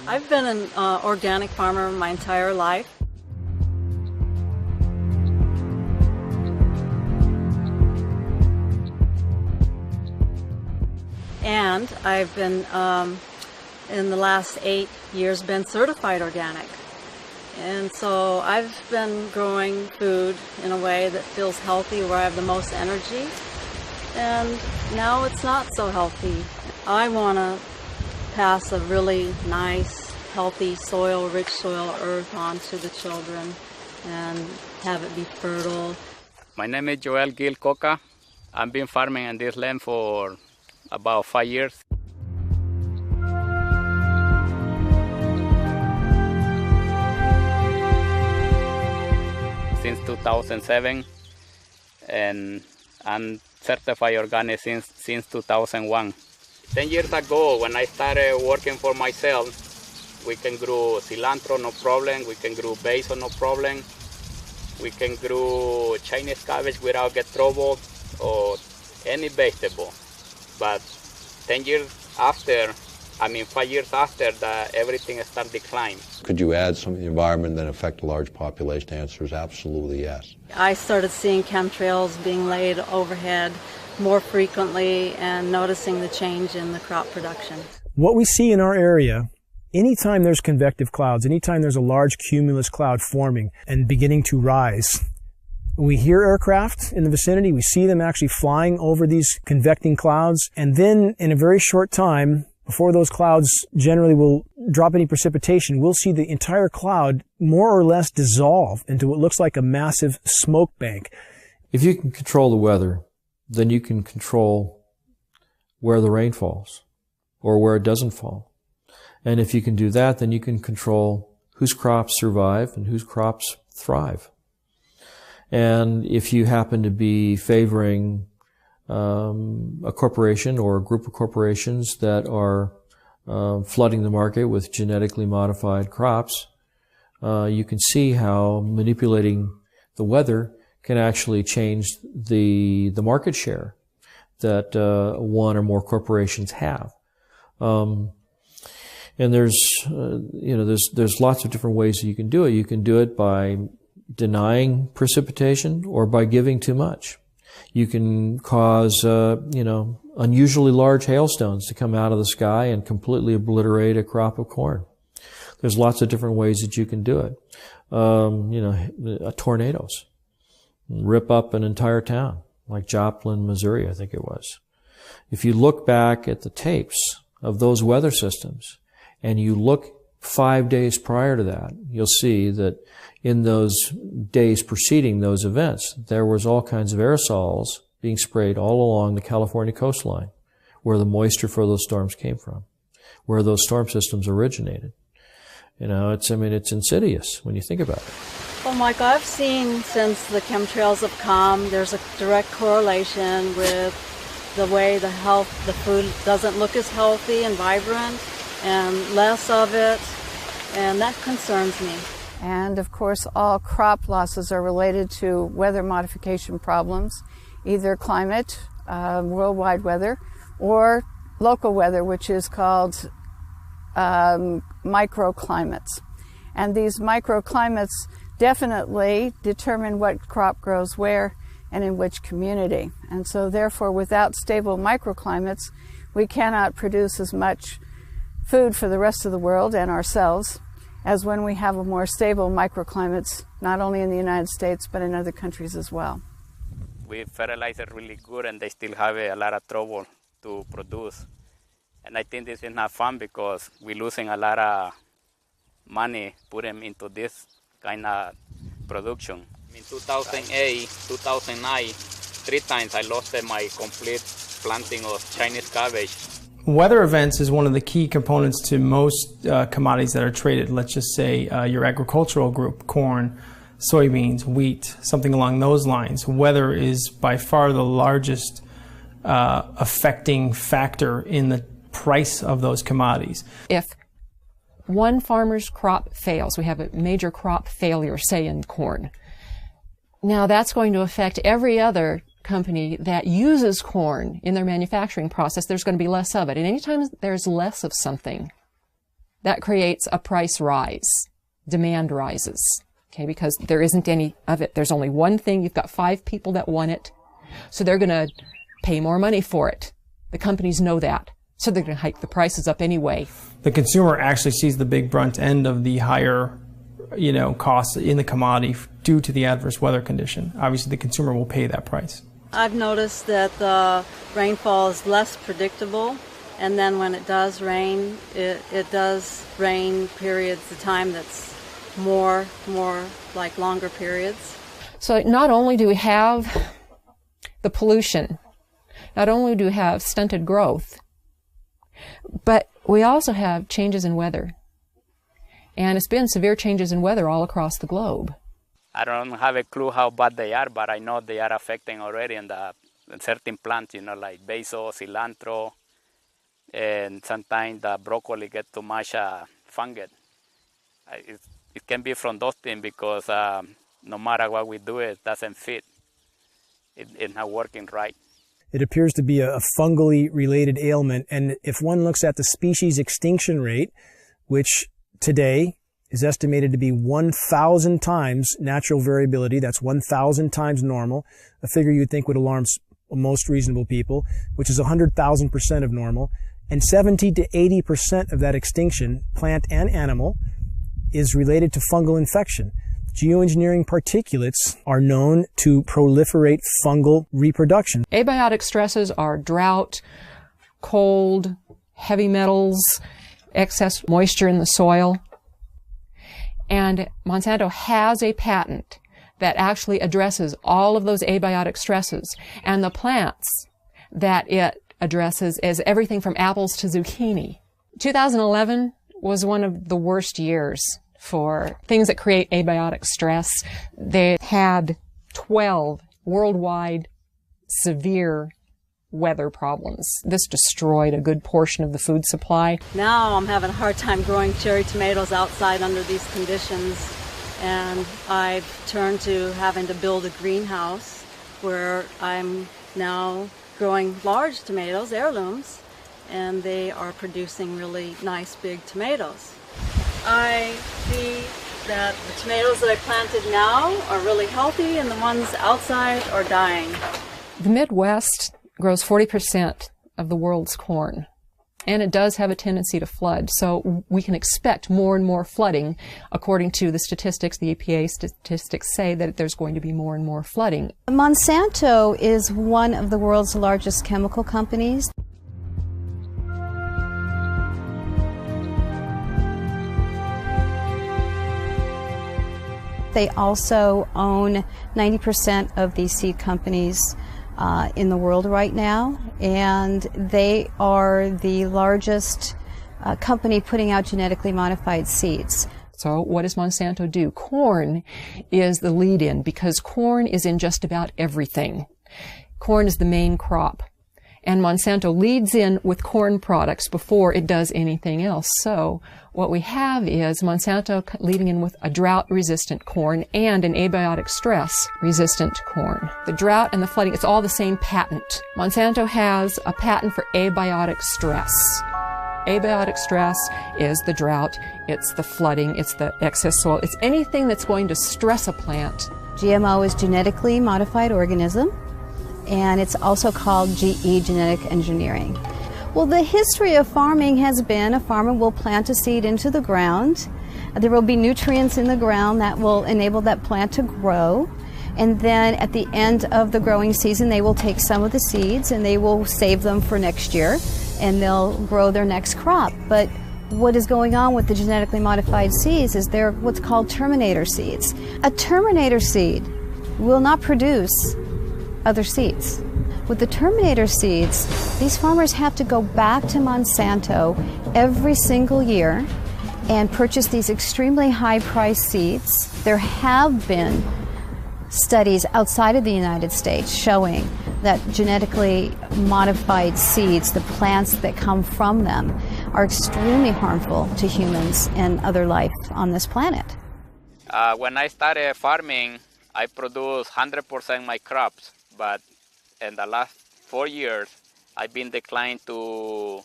I've been an organic farmer my entire life. And I've been, in the last 8 years, been certified organic. And so I've been growing food in a way that feels healthy, where I have the most energy. And now it's not so healthy. I want to pass a really nice, healthy soil, rich soil, earth on to the children and have it be fertile. My name is Joel Gil Coca. I've been farming in this land for about 5 years. Since 2007, and I'm certified organic since 2001. 10 years ago, when I started working for myself, we can grow cilantro, no problem. We can grow basil, no problem. We can grow Chinese cabbage without get trouble, or any vegetable. But 10 years after, 5 years after, that everything started decline. Could you add something to the environment that affect a large population? The answer is absolutely yes. I started seeing chemtrails being laid overhead more frequently and noticing the change in the crop production. What we see in our area, anytime there's convective clouds, anytime there's a large cumulus cloud forming and beginning to rise, we hear aircraft in the vicinity, we see them actually flying over these convecting clouds, and then in a very short time, before those clouds generally will drop any precipitation, we'll see the entire cloud more or less dissolve into what looks like a massive smoke bank. If you can control the weather, then you can control where the rain falls or where it doesn't fall. And if you can do that, then you can control whose crops survive and whose crops thrive. And if you happen to be favoring a corporation or a group of corporations that are flooding the market with genetically modified crops, you can see how manipulating the weather can actually change the market share that one or more corporations have. And there's lots of different ways that you can do it. You can do it by denying precipitation or by giving too much. You can cause, unusually large hailstones to come out of the sky and completely obliterate a crop of corn. There's lots of different ways that you can do it. Tornadoes rip up an entire town, like Joplin, Missouri, I think it was. If you look back at the tapes of those weather systems and you look 5 days prior to that, you'll see that in those days preceding those events, there was all kinds of aerosols being sprayed all along the California coastline, where the moisture for those storms came from, where those storm systems originated. You know, it's insidious when you think about it. Well, Mike, I've seen since the chemtrails have come, there's a direct correlation with the way the food doesn't look as healthy and vibrant, and less of it, and that concerns me. And of course, all crop losses are related to weather modification problems, either climate, worldwide weather, or local weather, which is called microclimates. And these microclimates definitely determine what crop grows where and in which community. And so therefore, without stable microclimates, we cannot produce as much food for the rest of the world and ourselves as when we have a more stable microclimates, not only in the United States, but in other countries as well. We fertilize it really good, and they still have a lot of trouble to produce. And I think this is not fun because we're losing a lot of money put them into this kind of production. In 2008, 2009, 3 times I lost my complete planting of Chinese cabbage. Weather events is one of the key components to most commodities that are traded. Let's just say your agricultural group, corn, soybeans, wheat, something along those lines. Weather is by far the largest affecting factor in the price of those commodities. If one farmer's crop fails, we have a major crop failure, say in corn, now that's going to affect every other company that uses corn in their manufacturing process. There's going to be less of it. And anytime there's less of something, that creates a price rise. Demand rises, okay, because there isn't any of it. There's only one thing. You've got 5 people that want it, so they're going to pay more money for it. The companies know that, so they're going to hike the prices up anyway. The consumer actually sees the big brunt end of the higher, costs in the commodity due to the adverse weather condition. Obviously, the consumer will pay that price. I've noticed that the rainfall is less predictable, and then when it does rain, it does rain periods of time that's more like longer periods. So not only do we have the pollution, not only do we have stunted growth, but we also have changes in weather. And it's been severe changes in weather all across the globe. I don't have a clue how bad they are, but I know they are affecting already in certain plants, like basil, cilantro, and sometimes the broccoli get too much fungus. It can be from those things because no matter what we do, it doesn't fit. It's not working right. It appears to be a fungally related ailment, and if one looks at the species extinction rate, which today is estimated to be 1,000 times natural variability, that's 1,000 times normal, a figure you'd think would alarm most reasonable people, which is 100,000% of normal, and 70 to 80% of that extinction, plant and animal, is related to fungal infection. Geoengineering particulates are known to proliferate fungal reproduction. Abiotic stresses are drought, cold, heavy metals, excess moisture in the soil. And Monsanto has a patent that actually addresses all of those abiotic stresses. And the plants that it addresses is everything from apples to zucchini. 2011 was one of the worst years for things that create abiotic stress. They had 12 worldwide severe weather problems. This destroyed a good portion of the food supply. Now I'm having a hard time growing cherry tomatoes outside under these conditions, and I've turned to having to build a greenhouse where I'm now growing large tomatoes, heirlooms, and they are producing really nice big tomatoes. I see that the tomatoes that I planted now are really healthy and the ones outside are dying. The Midwest grows 40% of the world's corn, and it does have a tendency to flood. So we can expect more and more flooding. According to the statistics, the EPA statistics say that there's going to be more and more flooding. Monsanto is one of the world's largest chemical companies. They also own 90% of the seed companies in the world right now, and they are the largest company putting out genetically modified seeds. So what does Monsanto do? Corn is the lead-in because corn is in just about everything. Corn is the main crop. And Monsanto leads in with corn products before it does anything else. So what we have is Monsanto leading in with a drought-resistant corn and an abiotic stress-resistant corn. The drought and the flooding, it's all the same patent. Monsanto has a patent for abiotic stress. Abiotic stress is the drought, it's the flooding, it's the excess soil, it's anything that's going to stress a plant. GMO is genetically modified organism, and it's also called GE, genetic engineering. Well, the history of farming has been a farmer will plant a seed into the ground. There will be nutrients in the ground that will enable that plant to grow. And then at the end of the growing season, they will take some of the seeds and they will save them for next year, and they'll grow their next crop. But what is going on with the genetically modified seeds is they're what's called terminator seeds. A terminator seed will not produce other seeds. With the terminator seeds, these farmers have to go back to Monsanto every single year and purchase these extremely high-priced seeds. There have been studies outside of the United States showing that genetically modified seeds, the plants that come from them, are extremely harmful to humans and other life on this planet. When I started farming, I produced 100% my crops, but in the last 4 years, I've been declined to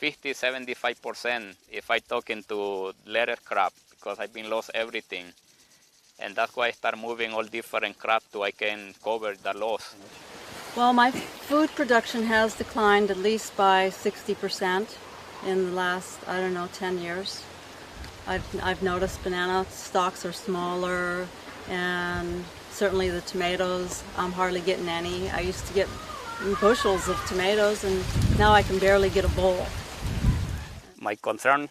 50-75% if I talk into lettuce crop, because I've been lost everything. And that's why I start moving all different crops so I can cover the loss. Well, my food production has declined at least by 60% in the last, 10 years. I've noticed banana stalks are smaller, and certainly the tomatoes, I'm hardly getting any. I used to get bushels of tomatoes, and now I can barely get a bowl. My concern,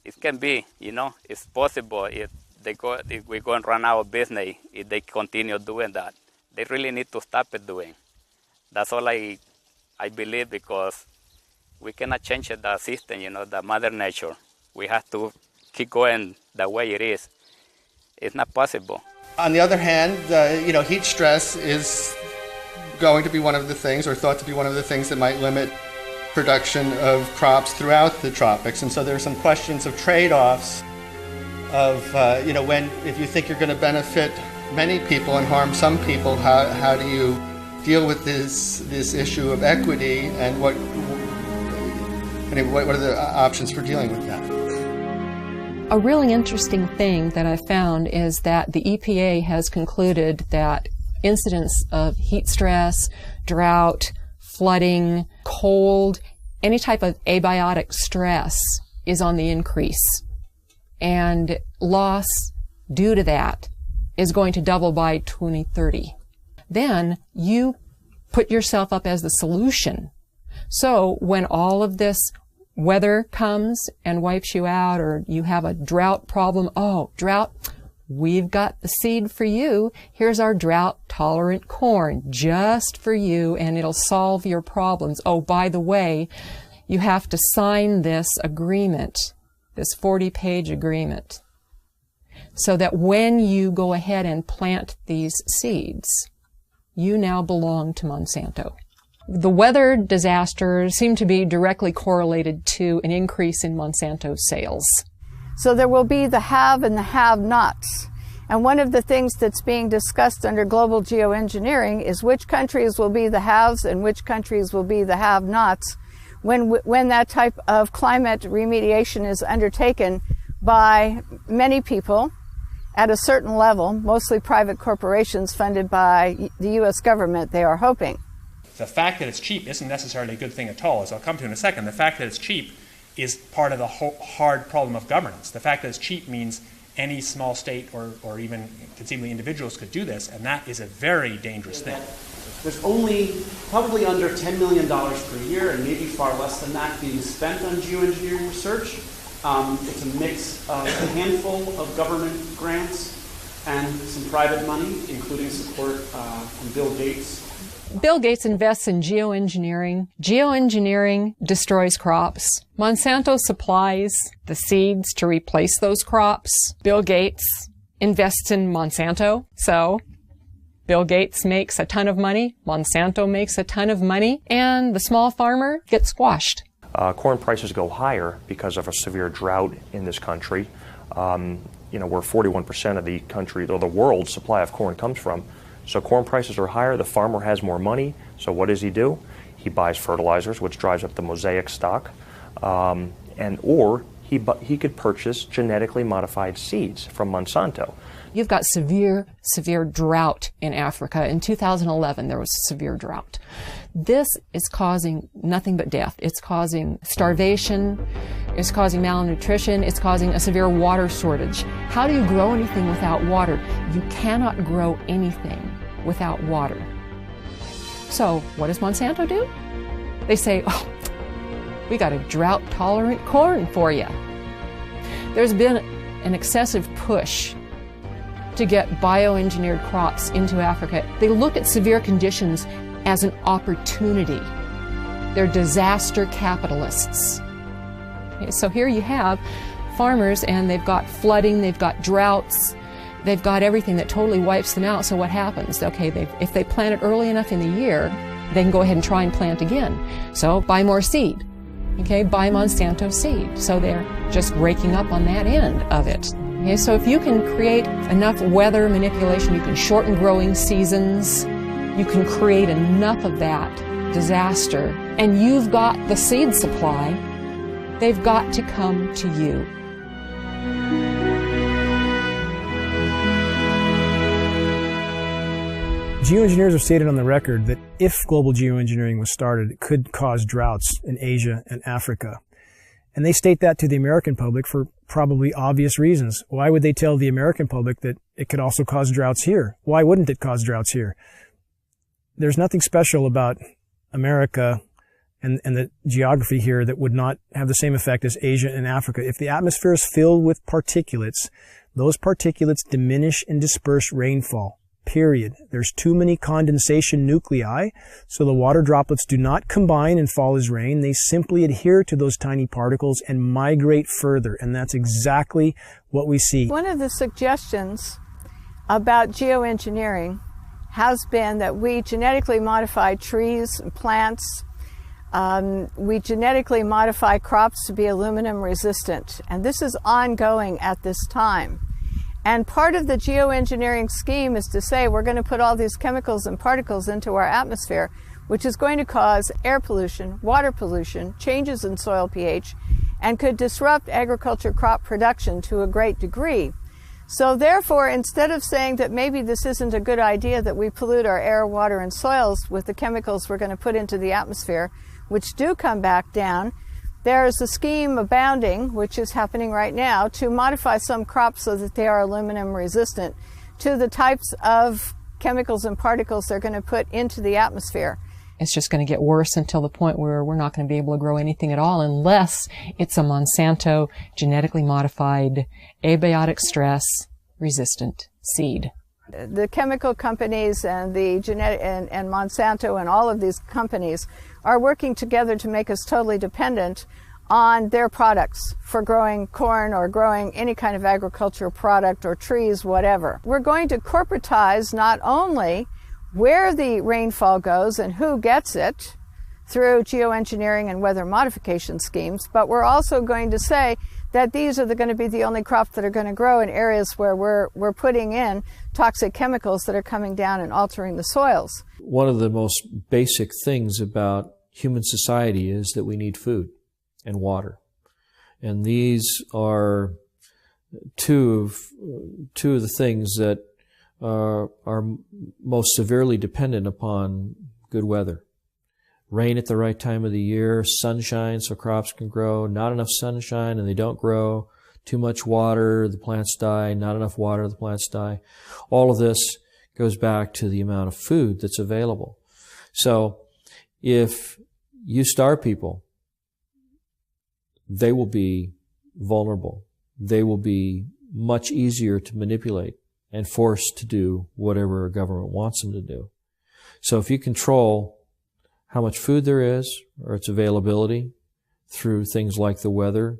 it can be, it's possible if we're going to run out of business if they continue doing that. They really need to stop it doing. That's all I believe, because we cannot change the system, the mother nature. We have to keep going the way it is. It's not possible. On the other hand, heat stress is going to be one of the things, or thought to be one of the things, that might limit production of crops throughout the tropics. And so there are some questions of trade-offs of, if you think you're going to benefit many people and harm some people, how do you deal with this issue of equity, and what are the options for dealing with that? A really interesting thing that I found is that the EPA has concluded that incidents of heat stress, drought, flooding, cold, any type of abiotic stress is on the increase. And loss due to that is going to double by 2030. Then you put yourself up as the solution. So when all of this weather comes and wipes you out, or you have a drought problem, drought, we've got the seed for you. Here's our drought-tolerant corn just for you, and it'll solve your problems. Oh, by the way, you have to sign this agreement, this 40-page agreement, so that when you go ahead and plant these seeds, you now belong to Monsanto. The weather disasters seem to be directly correlated to an increase in Monsanto sales. So there will be the have and the have-nots. And one of the things that's being discussed under global geoengineering is which countries will be the haves and which countries will be the have-nots when that type of climate remediation is undertaken by many people at a certain level, mostly private corporations funded by the U.S. government, they are hoping. The fact that it's cheap isn't necessarily a good thing at all, as I'll come to in a second. The fact that it's cheap is part of the hard problem of governance. The fact that it's cheap means any small state or even conceivably individuals could do this, and that is a very dangerous thing. There's only probably under $10 million per year, and maybe far less than that, being spent on geoengineering research. It's a mix of a handful of government grants and some private money, including support from Bill Gates. Bill Gates invests in geoengineering. Geoengineering destroys crops. Monsanto supplies the seeds to replace those crops. Bill Gates invests in Monsanto. So Bill Gates makes a ton of money. Monsanto makes a ton of money. And the small farmer gets squashed. Corn prices go higher because of a severe drought in this country. Where 41% of the country or the world's supply of corn comes from. So corn prices are higher, the farmer has more money, so what does he do? He buys fertilizers, which drives up the mosaic stock, or he could purchase genetically modified seeds from Monsanto. You've got severe drought in Africa. In 2011, there was a severe drought. This is causing nothing but death. It's causing starvation, it's causing malnutrition, it's causing a severe water shortage. How do you grow anything without water? You cannot grow anything without water. So what does Monsanto do? They say, oh, we got a drought-tolerant corn for you. There's been an excessive push to get bioengineered crops into Africa. They look at severe conditions as an opportunity. They're disaster capitalists. Okay, so here you have farmers, and they've got flooding, they've got droughts, they've got everything that totally wipes them out. So what happens? Okay, if they plant it early enough in the year, they can go ahead and try and plant again. So buy more seed. Okay, buy Monsanto seed. So they're just raking up on that end of it. Okay, so if you can create enough weather manipulation, you can shorten growing seasons, you can create enough of that disaster, and you've got the seed supply, they've got to come to you. Geoengineers have stated on the record that if global geoengineering was started, it could cause droughts in Asia and Africa. And they state that to the American public for probably obvious reasons. Why would they tell the American public that it could also cause droughts here? Why wouldn't it cause droughts here? There's nothing special about America and the geography here that would not have the same effect as Asia and Africa. If the atmosphere is filled with particulates, those particulates diminish and disperse rainfall. Period. There's too many condensation nuclei, so the water droplets do not combine and fall as rain. They simply adhere to those tiny particles and migrate further, and that's exactly what we see. One of the suggestions about geoengineering has been that we genetically modify trees and plants. We genetically modify crops to be aluminum resistant, and this is ongoing at this time. And part of the geoengineering scheme is to say we're going to put all these chemicals and particles into our atmosphere, which is going to cause air pollution, water pollution, changes in soil pH, and could disrupt agriculture crop production to a great degree. So therefore, instead of saying that maybe this isn't a good idea that we pollute our air, water, and soils with the chemicals we're going to put into the atmosphere, which do come back down, there is a scheme abounding, which is happening right now, to modify some crops so that they are aluminum resistant to the types of chemicals and particles they're going to put into the atmosphere. It's just going to get worse until the point where we're not going to be able to grow anything at all unless it's a Monsanto genetically modified, abiotic stress resistant seed. The chemical companies and the and Monsanto and all of these companies are working together to make us totally dependent on their products for growing corn or growing any kind of agricultural product or trees, whatever. We're going to corporatize not only where the rainfall goes and who gets it through geoengineering and weather modification schemes, but we're also going to say that these are going to be the only crops that are going to grow in areas where we're putting in toxic chemicals that are coming down and altering the soils. One of the most basic things about human society is that we need food and water. And these are two of the things that are most severely dependent upon good weather. Rain at the right time of the year, sunshine so crops can grow, not enough sunshine and they don't grow, too much water, the plants die, not enough water, the plants die. All of this goes back to the amount of food that's available. So if you starve people, they will be vulnerable. They will be much easier to manipulate and forced to do whatever a government wants them to do. So if you control how much food there is or its availability through things like the weather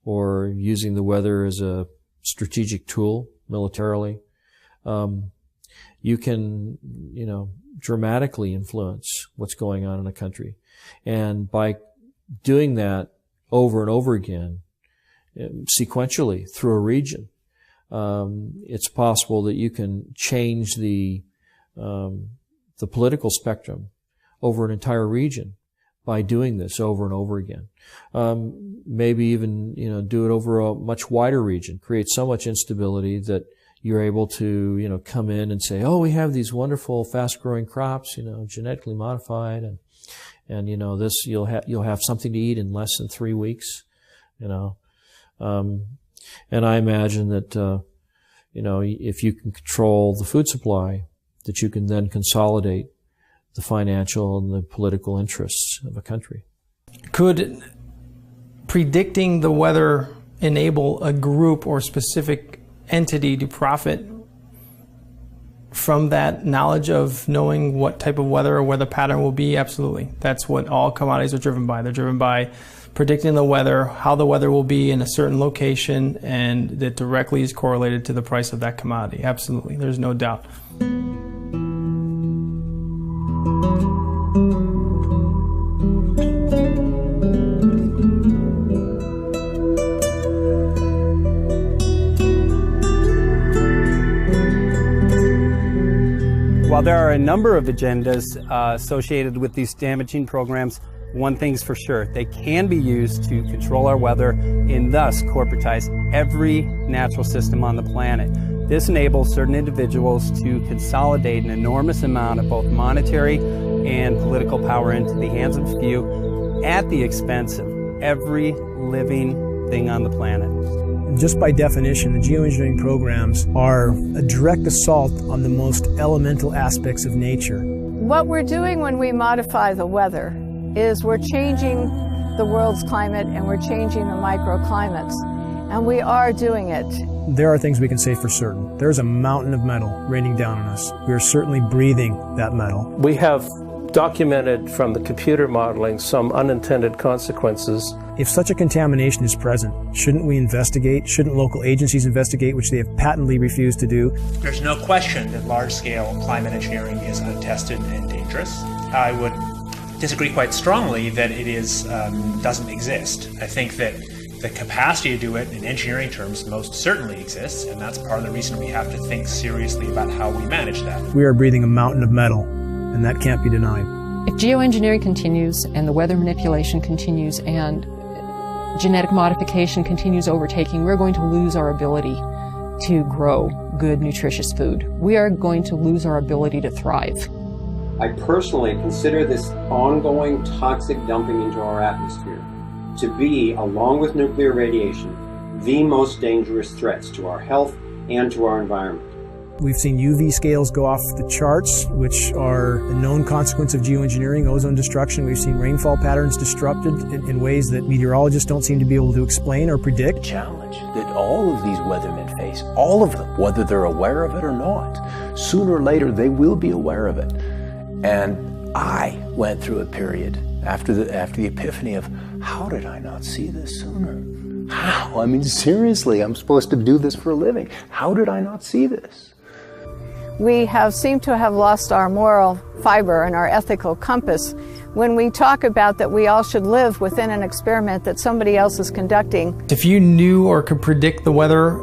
or using the weather as a strategic tool militarily, you can, dramatically influence what's going on in a country. And by doing that over and over again, sequentially through a region, it's possible that you can change the political spectrum over an entire region by doing this over and over again. Maybe even, do it over a much wider region, create so much instability that you're able to, come in and say, oh, we have these wonderful fast-growing crops, genetically modified, and this, you'll have something to eat in less than 3 weeks, and I imagine that, if you can control the food supply, that you can then consolidate the financial and the political interests of a country. Could predicting the weather enable a group or specific entity to profit from that knowledge of knowing what type of weather or weather pattern will be? Absolutely. That's what all commodities are driven by. They're driven by predicting the weather, how the weather will be in a certain location, and that directly is correlated to the price of that commodity. Absolutely. There's no doubt. While there are a number of agendas associated with these damaging programs, one thing's for sure: they can be used to control our weather and thus corporatize every natural system on the planet. This enables certain individuals to consolidate an enormous amount of both monetary and political power into the hands of a few at the expense of every living thing on the planet. Just by definition, the geoengineering programs are a direct assault on the most elemental aspects of nature. What we're doing when we modify the weather is we're changing the world's climate and we're changing the microclimates, and we are doing it. There are things we can say for certain. There's a mountain of metal raining down on us. We are certainly breathing that metal. We have documented from the computer modeling some unintended consequences. If such a contamination is present, shouldn't we investigate? Shouldn't local agencies investigate, which they have patently refused to do? There's no question that large-scale climate engineering is untested and dangerous. I would disagree quite strongly that it is doesn't exist. I think that the capacity to do it in engineering terms most certainly exists, and that's part of the reason we have to think seriously about how we manage that. We are breathing a mountain of metal, and that can't be denied. If geoengineering continues and the weather manipulation continues and genetic modification continues overtaking, we're going to lose our ability to grow good, nutritious food. We are going to lose our ability to thrive. I personally consider this ongoing toxic dumping into our atmosphere to be, along with nuclear radiation, the most dangerous threats to our health and to our environment. We've seen UV scales go off the charts, which are a known consequence of geoengineering, ozone destruction. We've seen rainfall patterns disrupted in ways that meteorologists don't seem to be able to explain or predict. The challenge that all of these weathermen face, all of them, whether they're aware of it or not, sooner or later they will be aware of it. And I went through a period after the epiphany of, how did I not see this sooner? How? I mean, seriously, I'm supposed to do this for a living. How did I not see this? We seemed to have lost our moral fiber and our ethical compass when we talk about that we all should live within an experiment that somebody else is conducting. If you knew or could predict the weather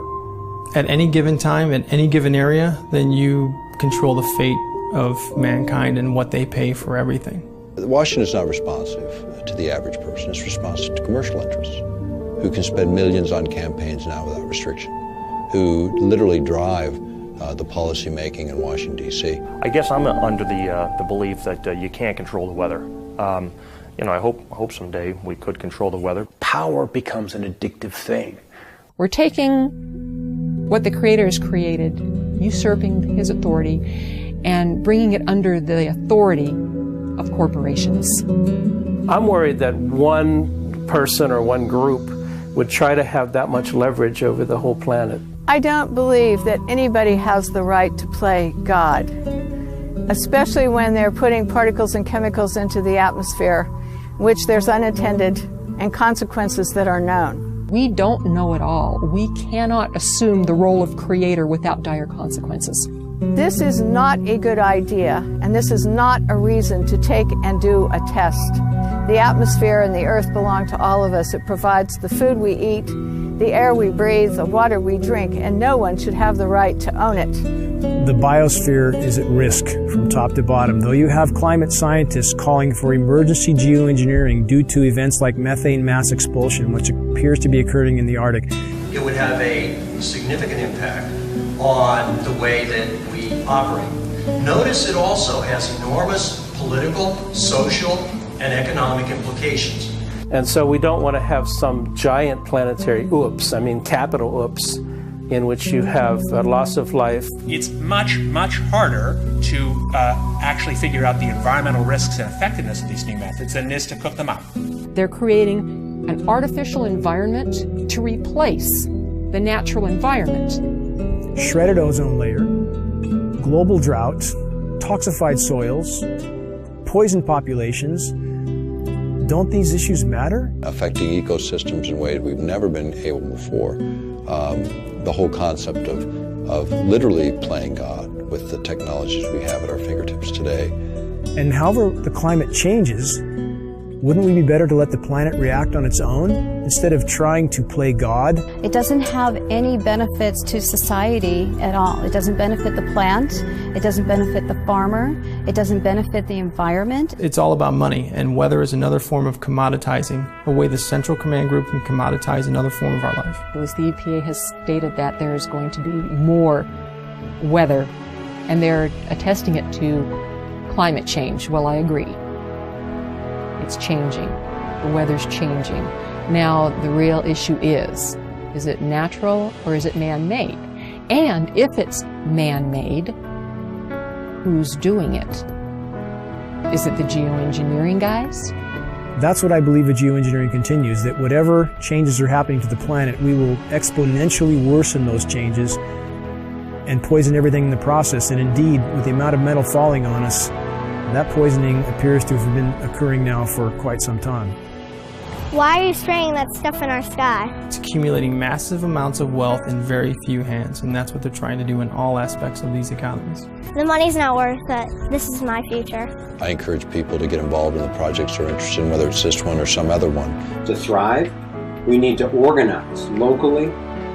at any given time, in any given area, then you control the fate of mankind and what they pay for everything. Washington is not responsive to the average person. It's responsive to commercial interests who can spend millions on campaigns now without restriction, who literally drive the policy making in Washington, D.C. I guess I'm under the belief that you can't control the weather. I hope someday we could control the weather. Power becomes an addictive thing. We're taking what the Creator has created, usurping His authority, and bringing it under the authority of corporations. I'm worried that one person or one group would try to have that much leverage over the whole planet. I don't believe that anybody has the right to play God. especially when they're putting particles and chemicals into the atmosphere, which there's unintended and consequences that are known. We don't know it all. We cannot assume the role of creator without dire consequences. This is not a good idea, and this is not a reason to take and do a test. The atmosphere and the earth belong to all of us. It provides the food we eat, the air we breathe, the water we drink, and no one should have the right to own it. The biosphere is at risk from top to bottom. Though you have climate scientists calling for emergency geoengineering due to events like methane mass expulsion, which appears to be occurring in the Arctic. It would have a significant impact on the way that we operate. Notice it also has enormous political, social, and economic implications. And so we don't want to have some giant planetary oops, I mean capital oops, in which you have a loss of life. It's much, much harder to actually figure out the environmental risks and effectiveness of these new methods than it is to cook them up. They're creating an artificial environment to replace the natural environment. Shredded ozone layer, global drought, toxified soils, poison populations. Don't these issues matter? Affecting ecosystems in ways we've never been able before. The whole concept of literally playing God with the technologies we have at our fingertips today. And however the climate changes, wouldn't we be better to let the planet react on its own instead of trying to play God? It doesn't have any benefits to society at all. It doesn't benefit the plant. It doesn't benefit the farmer. It doesn't benefit the environment. It's all about money, and weather is another form of commoditizing, a way the Central Command Group can commoditize another form of our life. As the EPA has stated that there is going to be more weather, and they're attesting it to climate change. Well, I agree. It's changing. The weather's changing. Now, the real issue is it natural or is it man-made? And if it's man-made, who's doing it? Is it the geoengineering guys? That's what I believe as geoengineering continues, that whatever changes are happening to the planet, we will exponentially worsen those changes and poison everything in the process. And indeed, with the amount of metal falling on us, that poisoning appears to have been occurring now for quite some time. Why are you spraying that stuff in our sky? It's accumulating massive amounts of wealth in very few hands, and that's what they're trying to do in all aspects of these economies. The money's not worth it. This is my future. I encourage people to get involved in the projects they're interested in, whether it's this one or some other one. To thrive, we need to organize locally,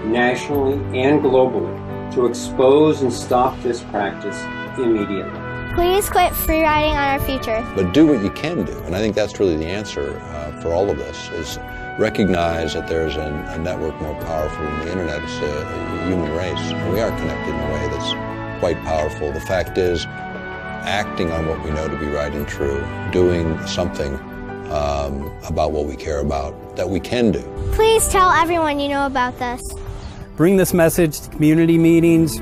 nationally, and globally to expose and stop this practice immediately. Please quit free riding on our future. But do what you can do, and I think that's really the answer for all of this, is recognize that there's a network more powerful than the internet. It's a human race, and we are connected in a way that's quite powerful. The fact is, acting on what we know to be right and true, doing something about what we care about that we can do. Please tell everyone you know about this. Bring this message to community meetings,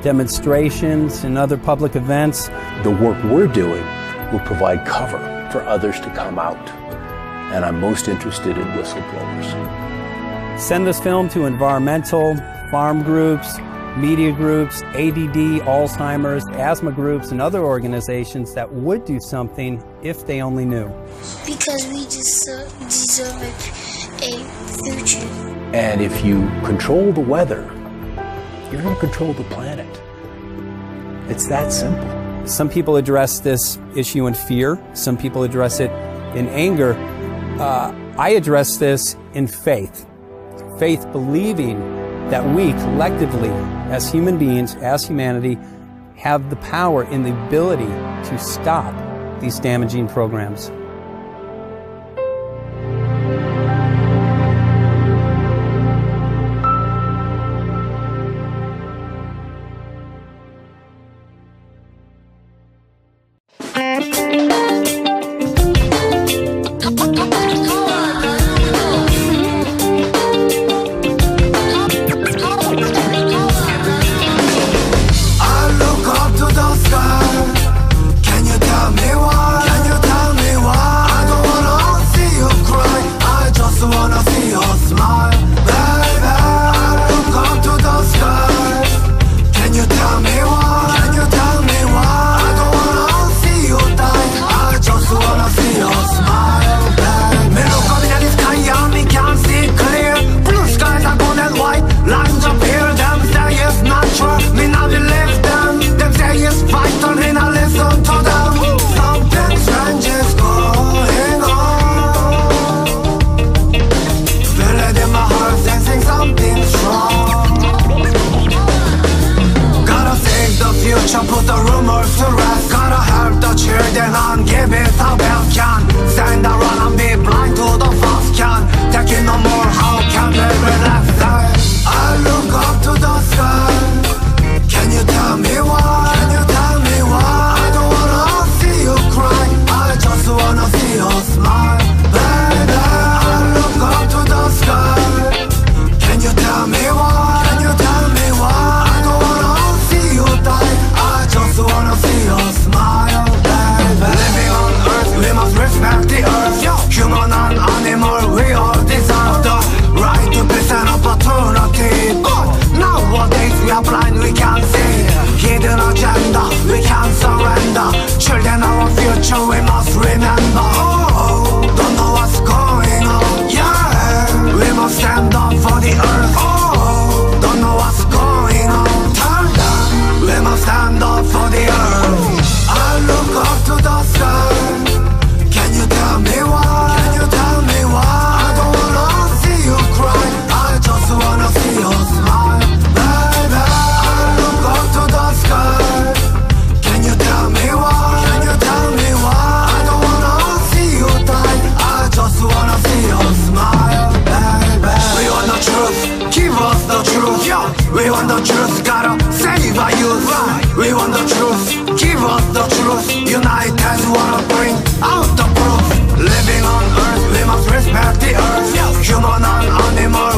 demonstrations, and other public events. The work we're doing will provide cover for others to come out. And I'm most interested in whistleblowers. Send this film to environmental, farm groups, media groups, ADD, Alzheimer's, asthma groups, and other organizations that would do something if they only knew. Because we deserve a future. And if you control the weather, you're going to control the planet. It's that simple. Some people address this issue in fear. Some people address it in anger. I address this in faith. Faith believing that we collectively, as human beings, as humanity, have the power and the ability to stop these damaging programs. Can you tell me why? truth. We want the truth. Give us the truth. United wanna bring out the proof. Living on earth, we must respect the earth. Human and animal